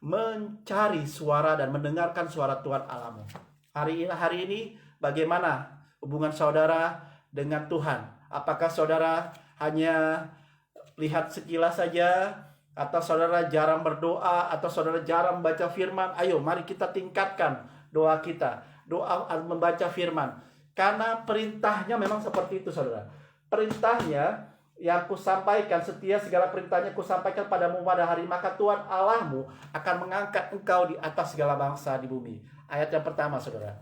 mencari suara dan mendengarkan suara Tuhan Allahmu. Hari ini bagaimana hubungan saudara dengan Tuhan? Apakah saudara hanya lihat sekilas saja, atau saudara jarang berdoa, atau saudara jarang membaca firman? Ayo mari kita tingkatkan doa kita. Doa membaca firman. Karena perintahnya memang seperti itu, saudara. Perintahnya yang kusampaikan, setia segala perintahnya kusampaikan padamu pada hari, maka Tuhan Allahmu akan mengangkat engkau di atas segala bangsa di bumi. Ayat yang pertama, saudara.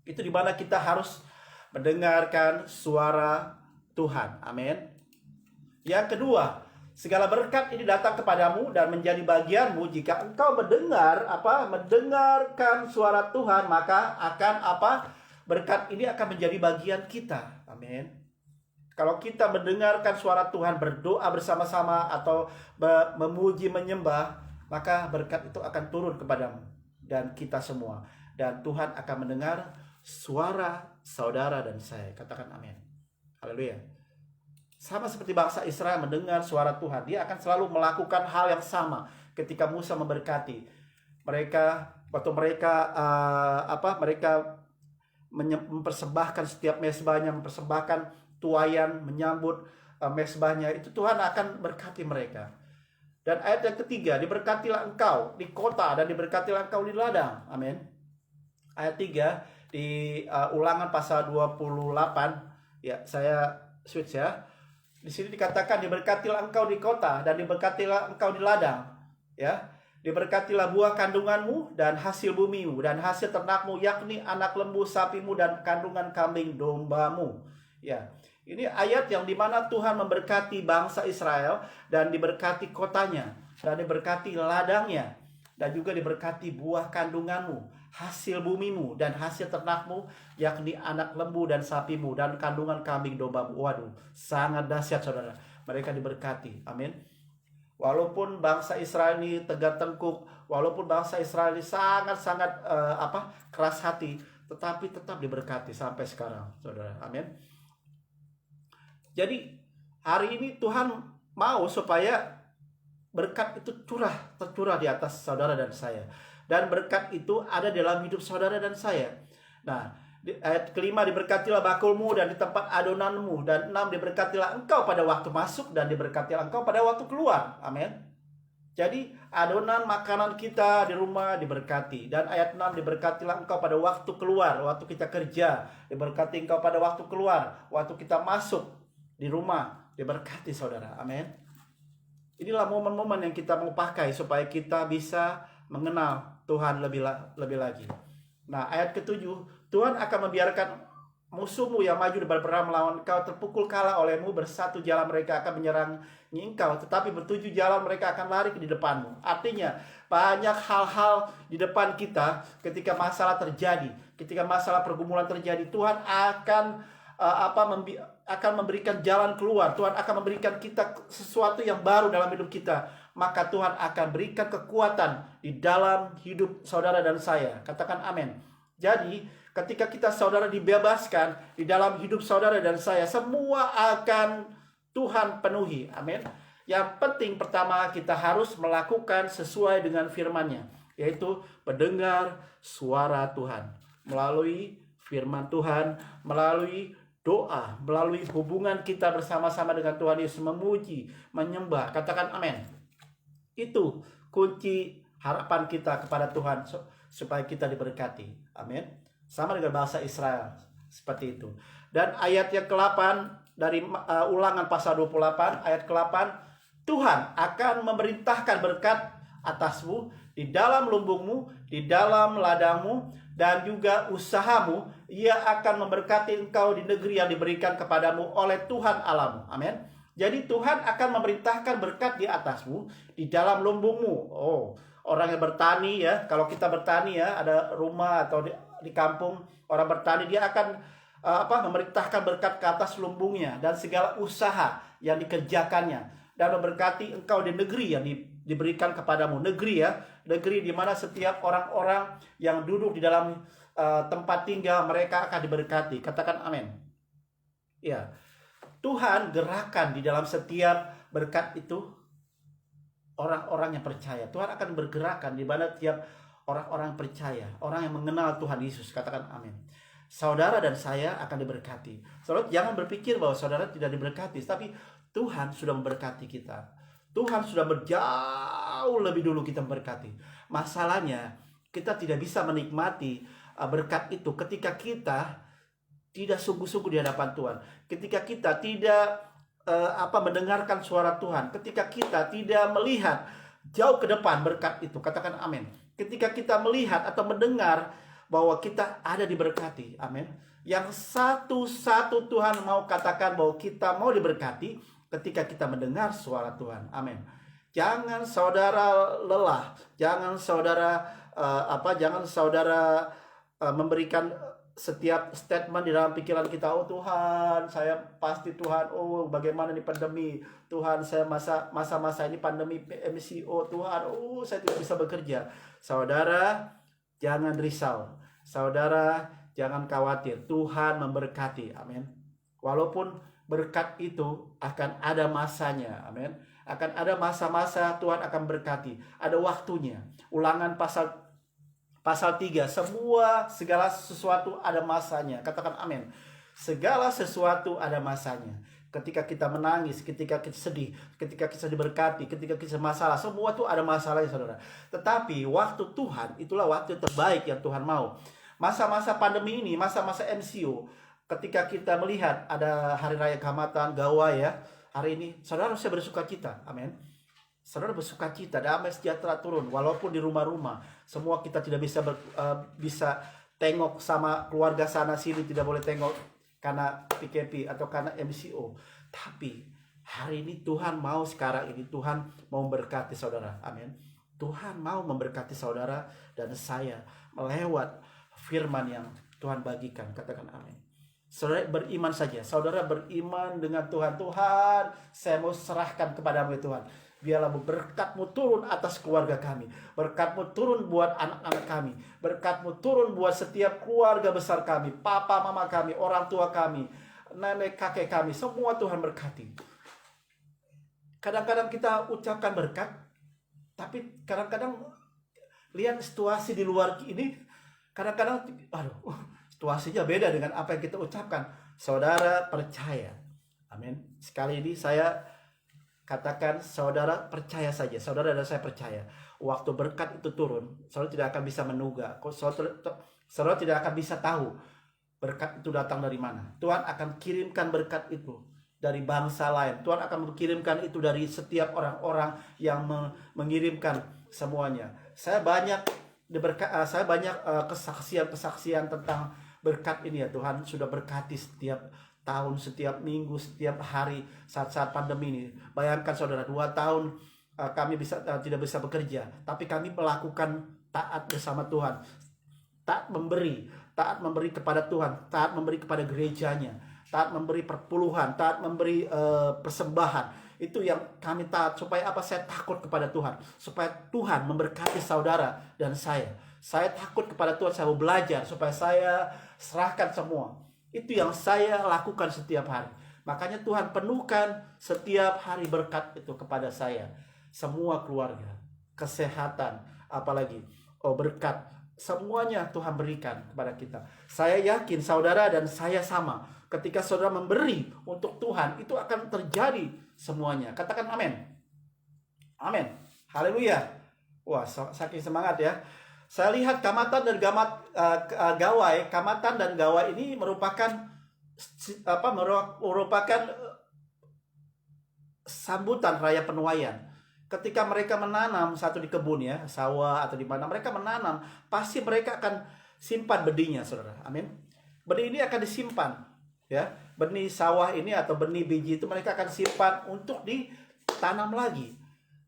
Itu di mana kita harus mendengarkan suara Tuhan. Amin. Yang kedua, segala berkat ini datang kepadamu dan menjadi bagianmu jika engkau mendengarkan suara Tuhan, maka akan berkat ini akan menjadi bagian kita. Amin. Kalau kita mendengarkan suara Tuhan, berdoa bersama-sama atau memuji, menyembah, maka berkat itu akan turun kepadamu dan kita semua. Dan Tuhan akan mendengar suara saudara dan saya. Katakan amin. Haleluya. Sama seperti bangsa Israel mendengar suara Tuhan, dia akan selalu melakukan hal yang sama ketika Musa memberkati mereka. Waktu mereka mempersembahkan setiap mezbahnya, mempersembahkan tuayan, menyambut mezbahnya, itu Tuhan akan berkati mereka. Dan ayat yang ketiga, diberkatilah engkau di kota dan diberkatilah engkau di ladang. Amin. Ayat 3 di Ulangan pasal 28, ya saya switch ya. Di sini dikatakan diberkatilah engkau di kota dan diberkatilah engkau di ladang, ya. Diberkatilah buah kandunganmu dan hasil bumimu dan hasil ternakmu, yakni anak lembu sapimu dan kandungan kambing dombamu. Ya, ini ayat yang dimana Tuhan memberkati bangsa Israel dan diberkati kotanya dan diberkati ladangnya dan juga diberkati buah kandunganmu, hasil bumimu dan hasil ternakmu, yakni anak lembu dan sapimu dan kandungan kambing dombamu. Waduh, sangat dahsyat saudara. Mereka diberkati. Amin. Walaupun bangsa Israel ini tegar tengkuk, walaupun bangsa Israel ini sangat-sangat keras hati, tetapi tetap diberkati sampai sekarang, saudara. Amin. Jadi hari ini Tuhan mau supaya berkat itu tercurah di atas saudara dan saya. Dan berkat itu ada dalam hidup saudara dan saya. Nah, ayat kelima, diberkatilah bakulmu dan di tempat adonanmu. Dan 6, diberkatilah engkau pada waktu masuk dan diberkatilah engkau pada waktu keluar. Amin. Jadi adonan makanan kita di rumah diberkati. Dan ayat 6, diberkatilah engkau pada waktu keluar, waktu kita kerja. Diberkati engkau pada waktu keluar, waktu kita masuk di rumah. Diberkati saudara. Amin. Inilah momen-momen yang kita mau pakai supaya kita bisa mengenal Tuhan lebih lagi. Nah, ayat ke-7, Tuhan akan membiarkan musuhmu yang maju di berperang melawan engkau terpukul kalah olehmu. Bersatu jalan mereka akan menyerang engkau, tetapi bertujuh jalan mereka akan lari di depanmu. Artinya banyak hal-hal di depan kita ketika masalah terjadi, ketika masalah pergumulan terjadi, Tuhan akan memberikan jalan keluar. Tuhan akan memberikan kita sesuatu yang baru dalam hidup kita. Maka Tuhan akan berikan kekuatan di dalam hidup saudara dan saya. Katakan amin. Jadi ketika kita saudara dibebaskan di dalam hidup saudara dan saya, semua akan Tuhan penuhi. Amin. Yang penting pertama, kita harus melakukan sesuai dengan firman-Nya, yaitu mendengar suara Tuhan melalui firman Tuhan, melalui doa, melalui hubungan kita bersama-sama dengan Tuhan Yesus, memuji, menyembah. Katakan amin. Itu kunci harapan kita kepada Tuhan supaya kita diberkati. Amin. Sama dengan bangsa Israel seperti itu. Dan ayat yang ke-8 dari Ulangan pasal 28 ayat ke-8, Tuhan akan memerintahkan berkat atasmu di dalam lumbungmu, di dalam ladangmu dan juga usahamu. Ia akan memberkati engkau di negeri yang diberikan kepadamu oleh Tuhan Allahmu. Amin. Jadi Tuhan akan memerintahkan berkat di atasmu, di dalam lumbungmu. Oh, orang yang bertani ya, kalau kita bertani ya, ada rumah atau di kampung orang bertani, dia akan memerintahkan berkat ke atas lumbungnya dan segala usaha yang dikerjakannya, dan memberkati engkau di negeri yang diberikan kepadamu. Negeri ya, negeri di mana setiap orang-orang yang duduk di dalam tempat tinggal mereka akan diberkati. Katakan amin. Ya. Tuhan gerakan di dalam setiap berkat itu orang-orang yang percaya. Tuhan akan bergerakan di mana tiap orang-orang percaya, orang yang mengenal Tuhan Yesus. Katakan amin. Saudara dan saya akan diberkati. Saudara jangan berpikir bahwa saudara tidak diberkati, tapi Tuhan sudah memberkati kita. Tuhan sudah jauh lebih dulu kita memberkati. Masalahnya kita tidak bisa menikmati berkat itu ketika kita tidak sungguh-sungguh di hadapan Tuhan. Ketika kita tidak mendengarkan suara Tuhan. Ketika kita tidak melihat jauh ke depan berkat itu. Katakan amin. Ketika kita melihat atau mendengar bahwa kita ada diberkati. Amin. Yang satu-satu Tuhan mau katakan bahwa kita mau diberkati ketika kita mendengar suara Tuhan. Amin. Jangan saudara lelah. Jangan saudara memberikan setiap statement di dalam pikiran kita, oh Tuhan, saya pasti Tuhan, oh bagaimana nih pandemi, Tuhan saya masa-masa ini pandemi MCO, Tuhan, oh saya tidak bisa bekerja. Saudara, jangan risau. Saudara, jangan khawatir. Tuhan memberkati. Amin. Walaupun berkat itu akan ada masanya. Amin. Akan ada masa-masa Tuhan akan berkati. Ada waktunya. Ulangan pasal 3, segala sesuatu ada masanya. Katakan amin. Segala sesuatu ada masanya. Ketika kita menangis, ketika kita sedih, ketika kita diberkati, ketika kita masalah, semua itu ada masalahnya, saudara. Tetapi waktu Tuhan, itulah waktu terbaik yang Tuhan mau. Masa-masa pandemi ini, masa-masa MCO, ketika kita melihat ada Hari Raya Keamatan, Gawai ya, hari ini, saudara harusnya bersuka cita. Amin. Saudara bersuka cita, damai sejahtera turun. Walaupun di rumah-rumah, semua kita tidak bisa tengok sama keluarga sana sini, tidak boleh tengok karena PKP atau karena MCO. Tapi hari ini Tuhan mau, sekarang ini Tuhan mau memberkati saudara. Amin. Tuhan mau memberkati saudara dan saya melewat firman yang Tuhan bagikan. Katakan amin. Saudara beriman saja. Saudara beriman dengan Tuhan. Tuhan, saya mau serahkan kepadamu ya Tuhan. Biarlah berkat-Mu turun atas keluarga kami. Berkat-Mu turun buat anak-anak kami. Berkat-Mu turun buat setiap keluarga besar kami. Papa, mama kami, orang tua kami, nenek, kakek kami. Semua Tuhan berkati. Kadang-kadang kita ucapkan berkat. Tapi kadang-kadang lihat situasi di luar ini. Kadang-kadang, situasinya beda dengan apa yang kita ucapkan. Saudara percaya. Amin. Sekali ini saya katakan, saudara percaya saja. Saudara dan saya percaya. Waktu berkat itu turun, saudara tidak akan bisa menduga. Saudara tidak akan bisa tahu berkat itu datang dari mana. Tuhan akan kirimkan berkat itu dari bangsa lain. Tuhan akan mengirimkan itu dari setiap orang-orang yang mengirimkan semuanya. Saya banyak kesaksian tentang berkat ini ya. Tuhan sudah berkati setiap tahun, setiap minggu, setiap hari saat-saat pandemi ini. Bayangkan saudara, 2 tahun kami tidak bisa bekerja, tapi kami melakukan taat bersama Tuhan. Taat memberi kepada Tuhan, taat memberi kepada gerejanya, taat memberi perpuluhan, taat memberi persembahan. Itu yang kami taat. Supaya apa? Saya takut kepada Tuhan. Supaya Tuhan memberkati saudara dan saya. Saya takut kepada Tuhan, saya mau belajar supaya saya serahkan semua. Itu yang saya lakukan setiap hari. Makanya Tuhan penuhkan setiap hari berkat itu kepada saya. Semua keluarga, kesehatan, apalagi berkat. Semuanya Tuhan berikan kepada kita. Saya yakin saudara dan saya sama. Ketika saudara memberi untuk Tuhan, itu akan terjadi semuanya. Katakan amin. Amin. Haleluya. Wah, saking semangat ya. Saya lihat Keamatan dan Gawai. Keamatan dan Gawai ini merupakan sambutan raya penuaian. Ketika mereka menanam satu di kebun ya, sawah atau di mana mereka menanam, pasti mereka akan simpan benihnya, saudara. Amin. Benih ini akan disimpan, ya. Benih sawah ini atau benih biji itu mereka akan simpan untuk ditanam lagi.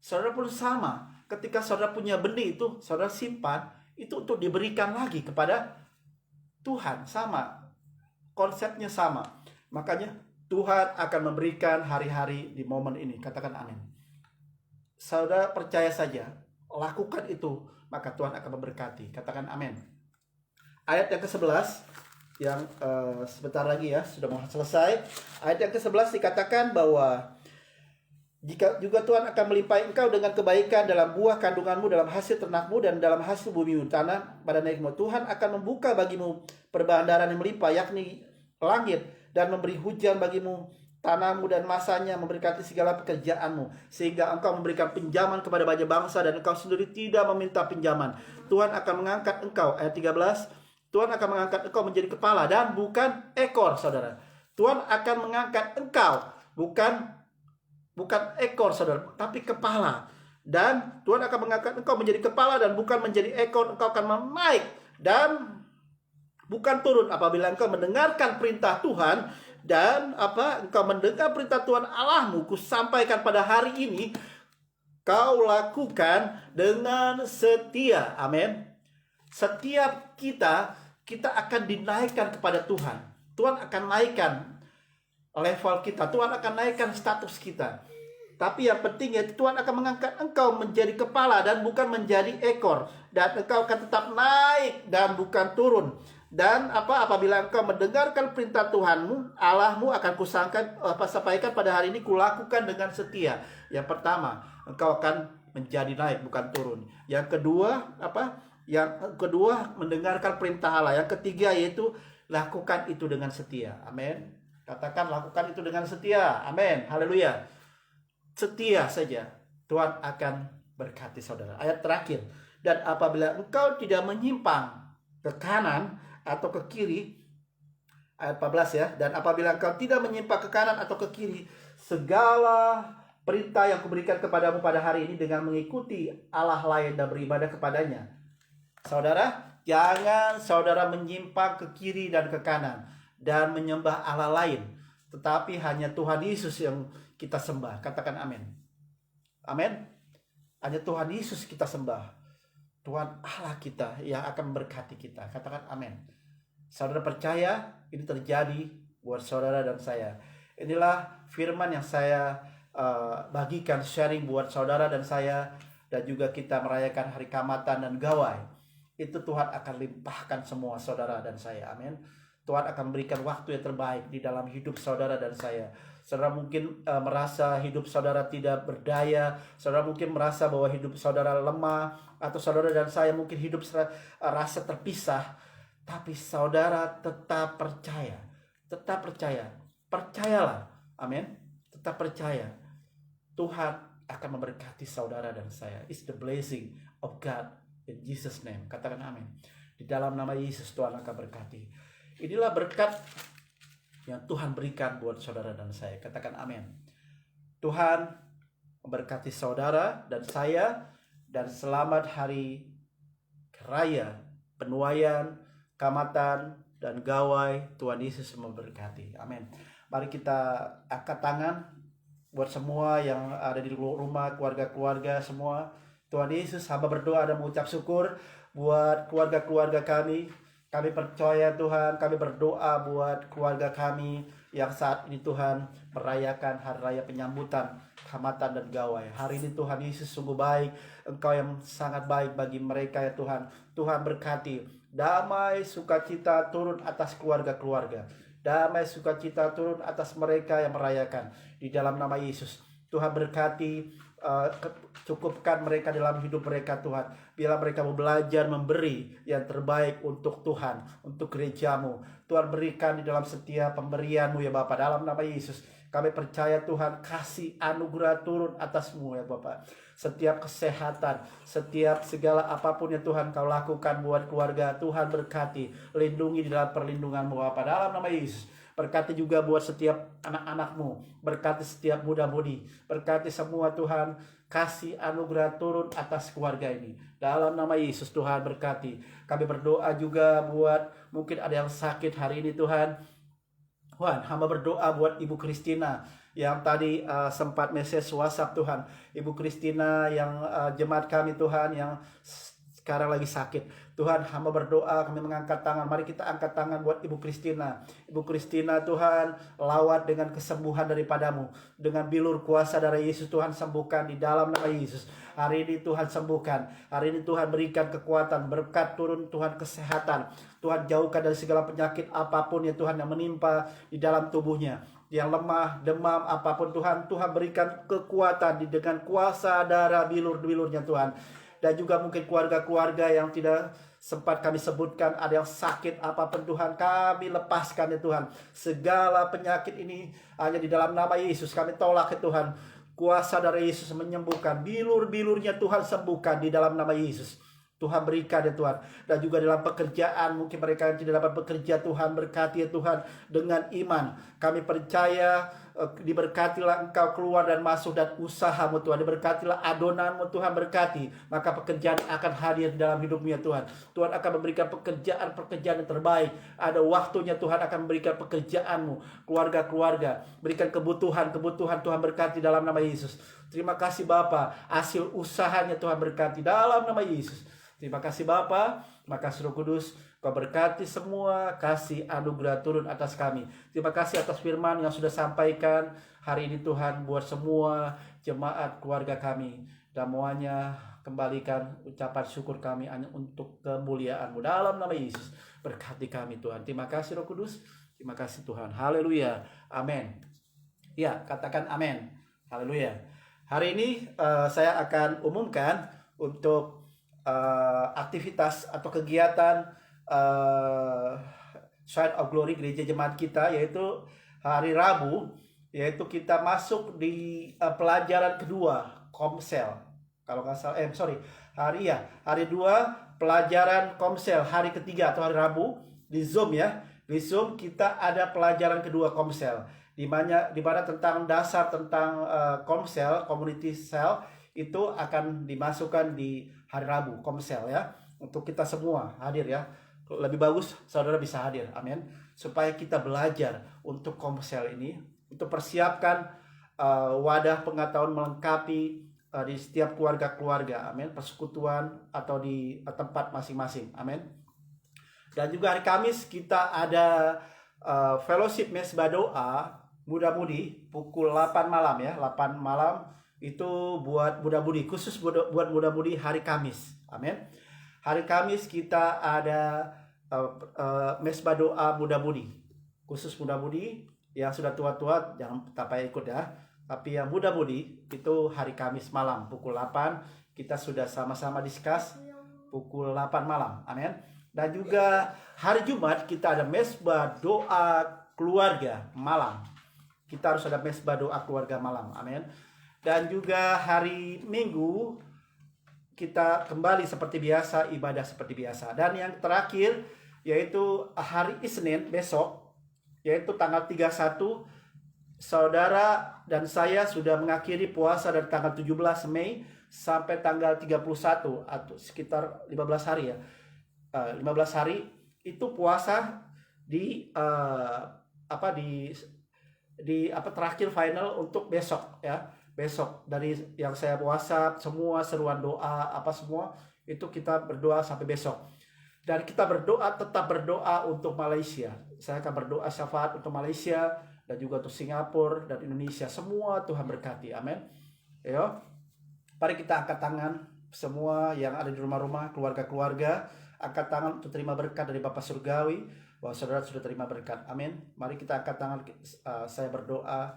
Saudara pun sama. Ketika saudara punya benih itu, saudara simpan, itu untuk diberikan lagi kepada Tuhan. Sama. Konsepnya sama. Makanya Tuhan akan memberikan hari-hari di momen ini. Katakan amin. Saudara percaya saja. Lakukan itu. Maka Tuhan akan memberkati. Katakan amin. Ayat yang ke-11. Yang sebentar lagi ya. Sudah mau selesai. Ayat yang ke-11 dikatakan bahwa jika juga Tuhan akan melimpahi engkau dengan kebaikan dalam buah kandunganmu, dalam hasil ternakmu, dan dalam hasil bumimu, tanah pada naikmu. Tuhan akan membuka bagimu perbandaran yang melimpah, yakni langit, dan memberi hujan bagimu, tanahmu dan masanya, memberkati segala pekerjaanmu, sehingga engkau memberikan pinjaman kepada banyak bangsa, dan engkau sendiri tidak meminta pinjaman. Tuhan akan mengangkat engkau, ayat 13, Tuhan akan mengangkat engkau menjadi kepala dan bukan ekor, saudara. Tuhan akan mengangkat engkau, bukan ekor, saudara, tapi kepala. Dan Tuhan akan mengangkat engkau menjadi kepala dan bukan menjadi ekor. Engkau akan naik dan bukan turun apabila engkau mendengarkan perintah Tuhan. Dan engkau mendengar perintah Tuhan Allahmu, kusampaikan pada hari ini, kau lakukan dengan setia. Amin. Setiap kita kita akan dinaikkan kepada Tuhan. Tuhan akan naikkan level kita. Tuhan akan naikkan status kita. Tapi yang penting ya, Tuhan akan mengangkat engkau menjadi kepala dan bukan menjadi ekor. Dan engkau akan tetap naik dan bukan turun. Dan apabila engkau mendengarkan perintah Tuhanmu, Allahmu akan sampaikan pada hari ini, kulakukan dengan setia. Yang pertama, engkau akan menjadi naik bukan turun. Yang kedua, Yang kedua, mendengarkan perintah Allah. Yang ketiga yaitu lakukan itu dengan setia. Amin. Katakan lakukan itu dengan setia. Amin. Haleluya. Setia saja, Tuhan akan berkati saudara. Ayat terakhir. Dan apabila engkau tidak menyimpang ke kanan atau ke kiri, ayat 14 ya. Dan apabila engkau tidak menyimpang ke kanan atau ke kiri, segala perintah yang kuberikan kepadamu pada hari ini dengan mengikuti Allah lain dan beribadah kepadanya. Saudara, jangan saudara menyimpang ke kiri dan ke kanan dan menyembah Allah lain, tetapi hanya Tuhan Yesus yang kita sembah. Katakan amin. Amin. Hanya Tuhan Yesus kita sembah. Tuhan Allah kita yang akan memberkati kita. Katakan amin. Saudara percaya ini terjadi buat saudara dan saya. Inilah firman yang saya bagikan, sharing buat saudara dan saya, dan juga kita merayakan hari Kamatan dan Gawai. Itu Tuhan akan limpahkan semua saudara dan saya. Amin. Tuhan akan memberikan waktu yang terbaik di dalam hidup saudara dan saya. Saudara mungkin merasa hidup saudara tidak berdaya. Saudara mungkin merasa bahwa hidup saudara lemah. Atau saudara dan saya mungkin hidup rasa terpisah. Tapi saudara tetap percaya. Tetap percaya. Percayalah. Amin. Tetap percaya. Tuhan akan memberkati saudara dan saya. It's the blessing of God. In Jesus' name. Katakan amin. Di dalam nama Yesus Tuhan akan berkati. Inilah berkat yang Tuhan berikan buat saudara dan saya. Katakan amin. Tuhan memberkati saudara dan saya. Dan selamat hari raya penuaian, Kamatan, dan Gawai. Tuhan Yesus memberkati. Amin. Mari kita angkat tangan buat semua yang ada di rumah, keluarga-keluarga semua. Tuhan Yesus, hamba berdoa dan mengucap syukur buat keluarga-keluarga kami. Kami percaya Tuhan, kami berdoa buat keluarga kami yang saat ini Tuhan merayakan hari raya penyambutan Kamatan dan Gawai. Hari ini Tuhan Yesus sungguh baik. Engkau yang sangat baik bagi mereka ya Tuhan. Tuhan berkati. Damai sukacita turun atas keluarga-keluarga. Damai sukacita turun atas mereka yang merayakan. Di dalam nama Yesus. Tuhan berkati. Cukupkan mereka dalam hidup mereka Tuhan. Bila mereka mau belajar memberi yang terbaik untuk Tuhan, untuk gerejamu, Tuhan berikan di dalam setiap pemberianmu ya Bapa. Dalam nama Yesus kami percaya Tuhan kasih anugerah turun atasmu ya Bapa. Setiap kesehatan, setiap segala apapun yang Tuhan kau lakukan buat keluarga, Tuhan berkati. Lindungi di dalam perlindunganmu Bapa. Dalam nama Yesus. Berkati juga buat setiap anak-anakmu. Berkati setiap muda-mudi. Berkati semua Tuhan. Kasih anugerah turun atas keluarga ini. Dalam nama Yesus Tuhan berkati. Kami berdoa juga buat mungkin ada yang sakit hari ini Tuhan. Tuhan, hamba berdoa buat Ibu Christina yang tadi sempat message WhatsApp Tuhan. Ibu Christina yang jemaat kami Tuhan yang sekarang lagi sakit. Tuhan, hamba berdoa, kami mengangkat tangan. Mari kita angkat tangan buat Ibu Christina. Ibu Christina Tuhan, lawat dengan kesembuhan daripadamu. Dengan bilur kuasa darah Yesus Tuhan sembuhkan di dalam nama Yesus. Hari ini Tuhan sembuhkan. Hari ini Tuhan berikan kekuatan, berkat turun Tuhan kesehatan. Tuhan jauhkan dari segala penyakit apapun ya Tuhan yang menimpa di dalam tubuhnya. Yang lemah, demam, apapun Tuhan. Tuhan berikan kekuatan dengan kuasa darah bilur-bilurnya Tuhan. Dan juga mungkin keluarga-keluarga yang tidak sempat kami sebutkan, ada yang sakit apapun Tuhan, kami lepaskan ya Tuhan. Segala penyakit ini hanya di dalam nama Yesus kami tolak ya Tuhan. Kuasa dari Yesus menyembuhkan, bilur-bilurnya Tuhan sembuhkan di dalam nama Yesus. Tuhan berikan ya Tuhan. Dan juga dalam pekerjaan, mungkin mereka yang tidak dapat bekerja, Tuhan berkati ya Tuhan dengan iman. Kami percaya diberkatilah engkau keluar dan masuk dan usahamu Tuhan. Diberkatilah adonanmu Tuhan berkati. Maka pekerjaan akan hadir dalam hidupmu ya Tuhan. Tuhan akan memberikan pekerjaan yang terbaik. Ada waktunya Tuhan akan memberikan pekerjaanmu. Keluarga-keluarga. Berikan kebutuhan Tuhan berkati dalam nama Yesus. Terima kasih Bapa. Hasil usahanya Tuhan berkati dalam nama Yesus. Terima kasih Bapa, makasih Roh Kudus, Kau berkati semua, kasih anugerah turun atas kami. Terima kasih atas firman yang sudah sampaikan hari ini Tuhan buat semua jemaat keluarga kami. Dan semuanya kembalikan ucapan syukur kami hanya untuk kemuliaan-Mu dalam nama Yesus. Berkati kami Tuhan. Terima kasih Roh Kudus, terima kasih Tuhan. Haleluya, amin. Ya, katakan amin. Haleluya. Hari ini saya akan umumkan untuk aktivitas atau kegiatan Side of Glory gereja jemaat kita, yaitu hari Rabu, yaitu kita masuk di pelajaran kedua Komsel. Kalau nggak salah, hari 2 pelajaran Komsel, hari ketiga atau hari Rabu di Zoom ya. Di Zoom kita ada pelajaran kedua Komsel, di mana tentang dasar tentang Komsel, community cell itu akan dimasukkan di hari Rabu Komsel ya. Untuk kita semua hadir ya. Lebih bagus saudara bisa hadir, amin. Supaya kita belajar untuk Komsel ini, untuk persiapkan wadah pengetahuan melengkapi di setiap keluarga-keluarga, amin. Persekutuan atau di tempat masing-masing, amin. Dan juga hari Kamis kita ada fellowship mesbah doa muda-mudi pukul 8 malam ya. 8 malam itu buat muda-mudi, khusus buat muda-mudi hari Kamis, amin. Hari Kamis kita ada mesbah doa muda-mudi, khusus muda-mudi. Yang sudah tua-tua jangan tak payah ikut ya. Tapi yang muda-mudi itu hari Kamis malam pukul 8. Kita sudah sama-sama discuss pukul 8 malam, amin. Dan juga hari Jumat kita ada mesbah doa keluarga malam. Kita harus ada mesbah doa keluarga malam, amin. Dan juga hari Minggu kita kembali seperti biasa, ibadah seperti biasa. Dan yang terakhir yaitu hari Isnin besok, yaitu tanggal 31, saudara dan saya sudah mengakhiri puasa dari tanggal 17 Mei sampai tanggal 31 atau sekitar 15 hari ya. 15 hari itu puasa di terakhir final untuk besok ya. Besok dari yang saya puasa semua seruan doa semua itu kita berdoa sampai besok. Dan kita tetap berdoa untuk Malaysia. Saya akan berdoa syafaat untuk Malaysia dan juga untuk Singapura dan Indonesia. Semua Tuhan berkati. Amin. Yo. Mari kita angkat tangan semua yang ada di rumah-rumah, keluarga-keluarga, angkat tangan untuk terima berkat dari Bapa Surgawi. Bahwa saudara sudah terima berkat. Amin. Mari kita angkat tangan, saya berdoa.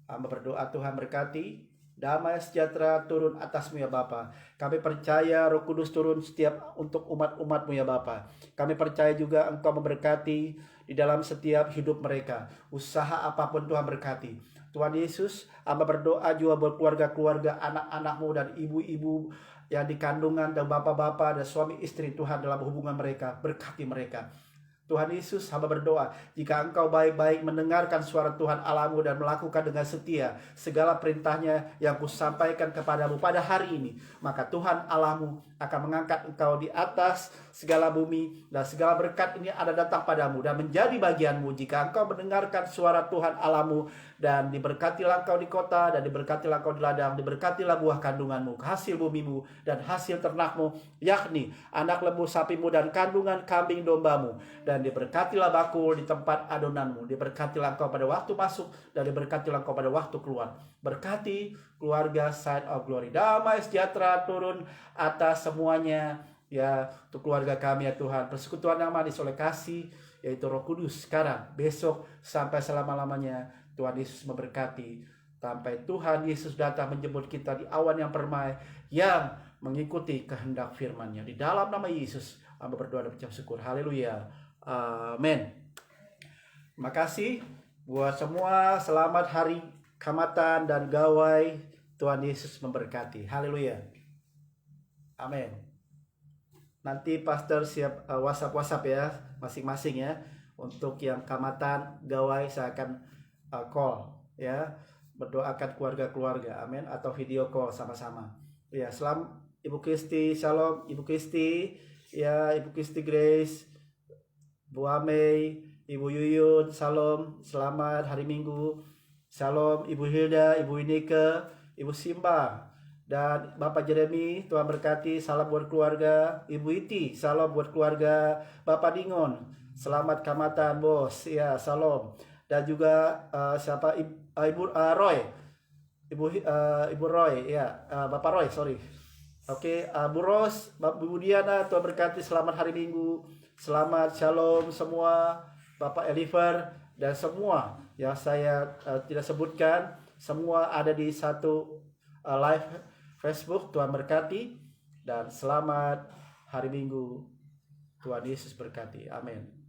Hamba berdoa Tuhan berkati. Damai sejahtera turun atasmu ya Bapa. Kami percaya Roh Kudus turun setiap untuk umat-umatmu ya Bapa. Kami percaya juga Engkau memberkati di dalam setiap hidup mereka. Usaha apapun Tuhan berkati. Tuhan Yesus, hamba berdoa juga buat keluarga-keluarga, anak-anakmu dan ibu-ibu yang di kandungan dan bapak-bapak dan suami istri Tuhan dalam hubungan mereka. Berkati mereka. Tuhan Yesus, hamba berdoa, jika Engkau baik-baik mendengarkan suara Tuhan Allahmu dan melakukan dengan setia segala perintahnya yang kusampaikan kepadamu pada hari ini, maka Tuhan Allahmu akan mengangkat Engkau di atas segala bumi dan segala berkat ini ada datang padamu dan menjadi bagianmu jika Engkau mendengarkan suara Tuhan Allahmu. Dan diberkatilah engkau di kota, dan diberkatilah engkau di ladang, diberkatilah buah kandunganmu, hasil bumimu, dan hasil ternakmu, yakni anak lembu sapimu dan kandungan kambing dombamu. Dan diberkatilah bakul di tempat adonanmu, diberkatilah engkau pada waktu masuk, dan diberkatilah engkau pada waktu keluar. Berkati keluarga Side of Glory. Damai sejahtera turun atas semuanya, ya, untuk keluarga kami ya Tuhan. Persekutuan yang manis oleh kasih, yaitu Roh Kudus, sekarang, besok, sampai selama-lamanya. Tuhan Yesus memberkati sampai Tuhan Yesus datang menjemput kita di awan yang permai yang mengikuti kehendak firman-Nya. Di dalam nama Yesus hamba berdoa dan ucap syukur. Haleluya. Amin. Terima kasih buat semua. Selamat hari Kamatan dan Gawai. Tuhan Yesus memberkati. Haleluya. Amin. Nanti pastor siap WhatsApp ya masing-masing ya. Untuk yang Kamatan, Gawai saya akan call ya, berdoakan keluarga-keluarga, amin, atau video call sama-sama ya. Salam Ibu Kristi, shalom Ibu Kristi ya, Ibu Kristi Grace, Bu Amei, Ibu Yuyun, shalom, selamat hari Minggu, shalom Ibu Hilda, Ibu Ineke, Ibu Simba, Dan Bapak Jeremy, Tuhan berkati, salam buat keluarga. Ibu Iti, salam buat keluarga. Bapak Dingon, selamat kamatan bos, ya salam. Dan juga Ibu Roy, Ibu Roy, ya Bapak Roy, sorry. Oke, Bu Ros, Bu Diana, Tuhan berkati, selamat hari Minggu, selamat shalom semua, Bapak Eliver, dan semua yang saya tidak sebutkan, semua ada di satu live Facebook. Tuhan berkati, dan selamat hari Minggu. Tuhan Yesus berkati, amin.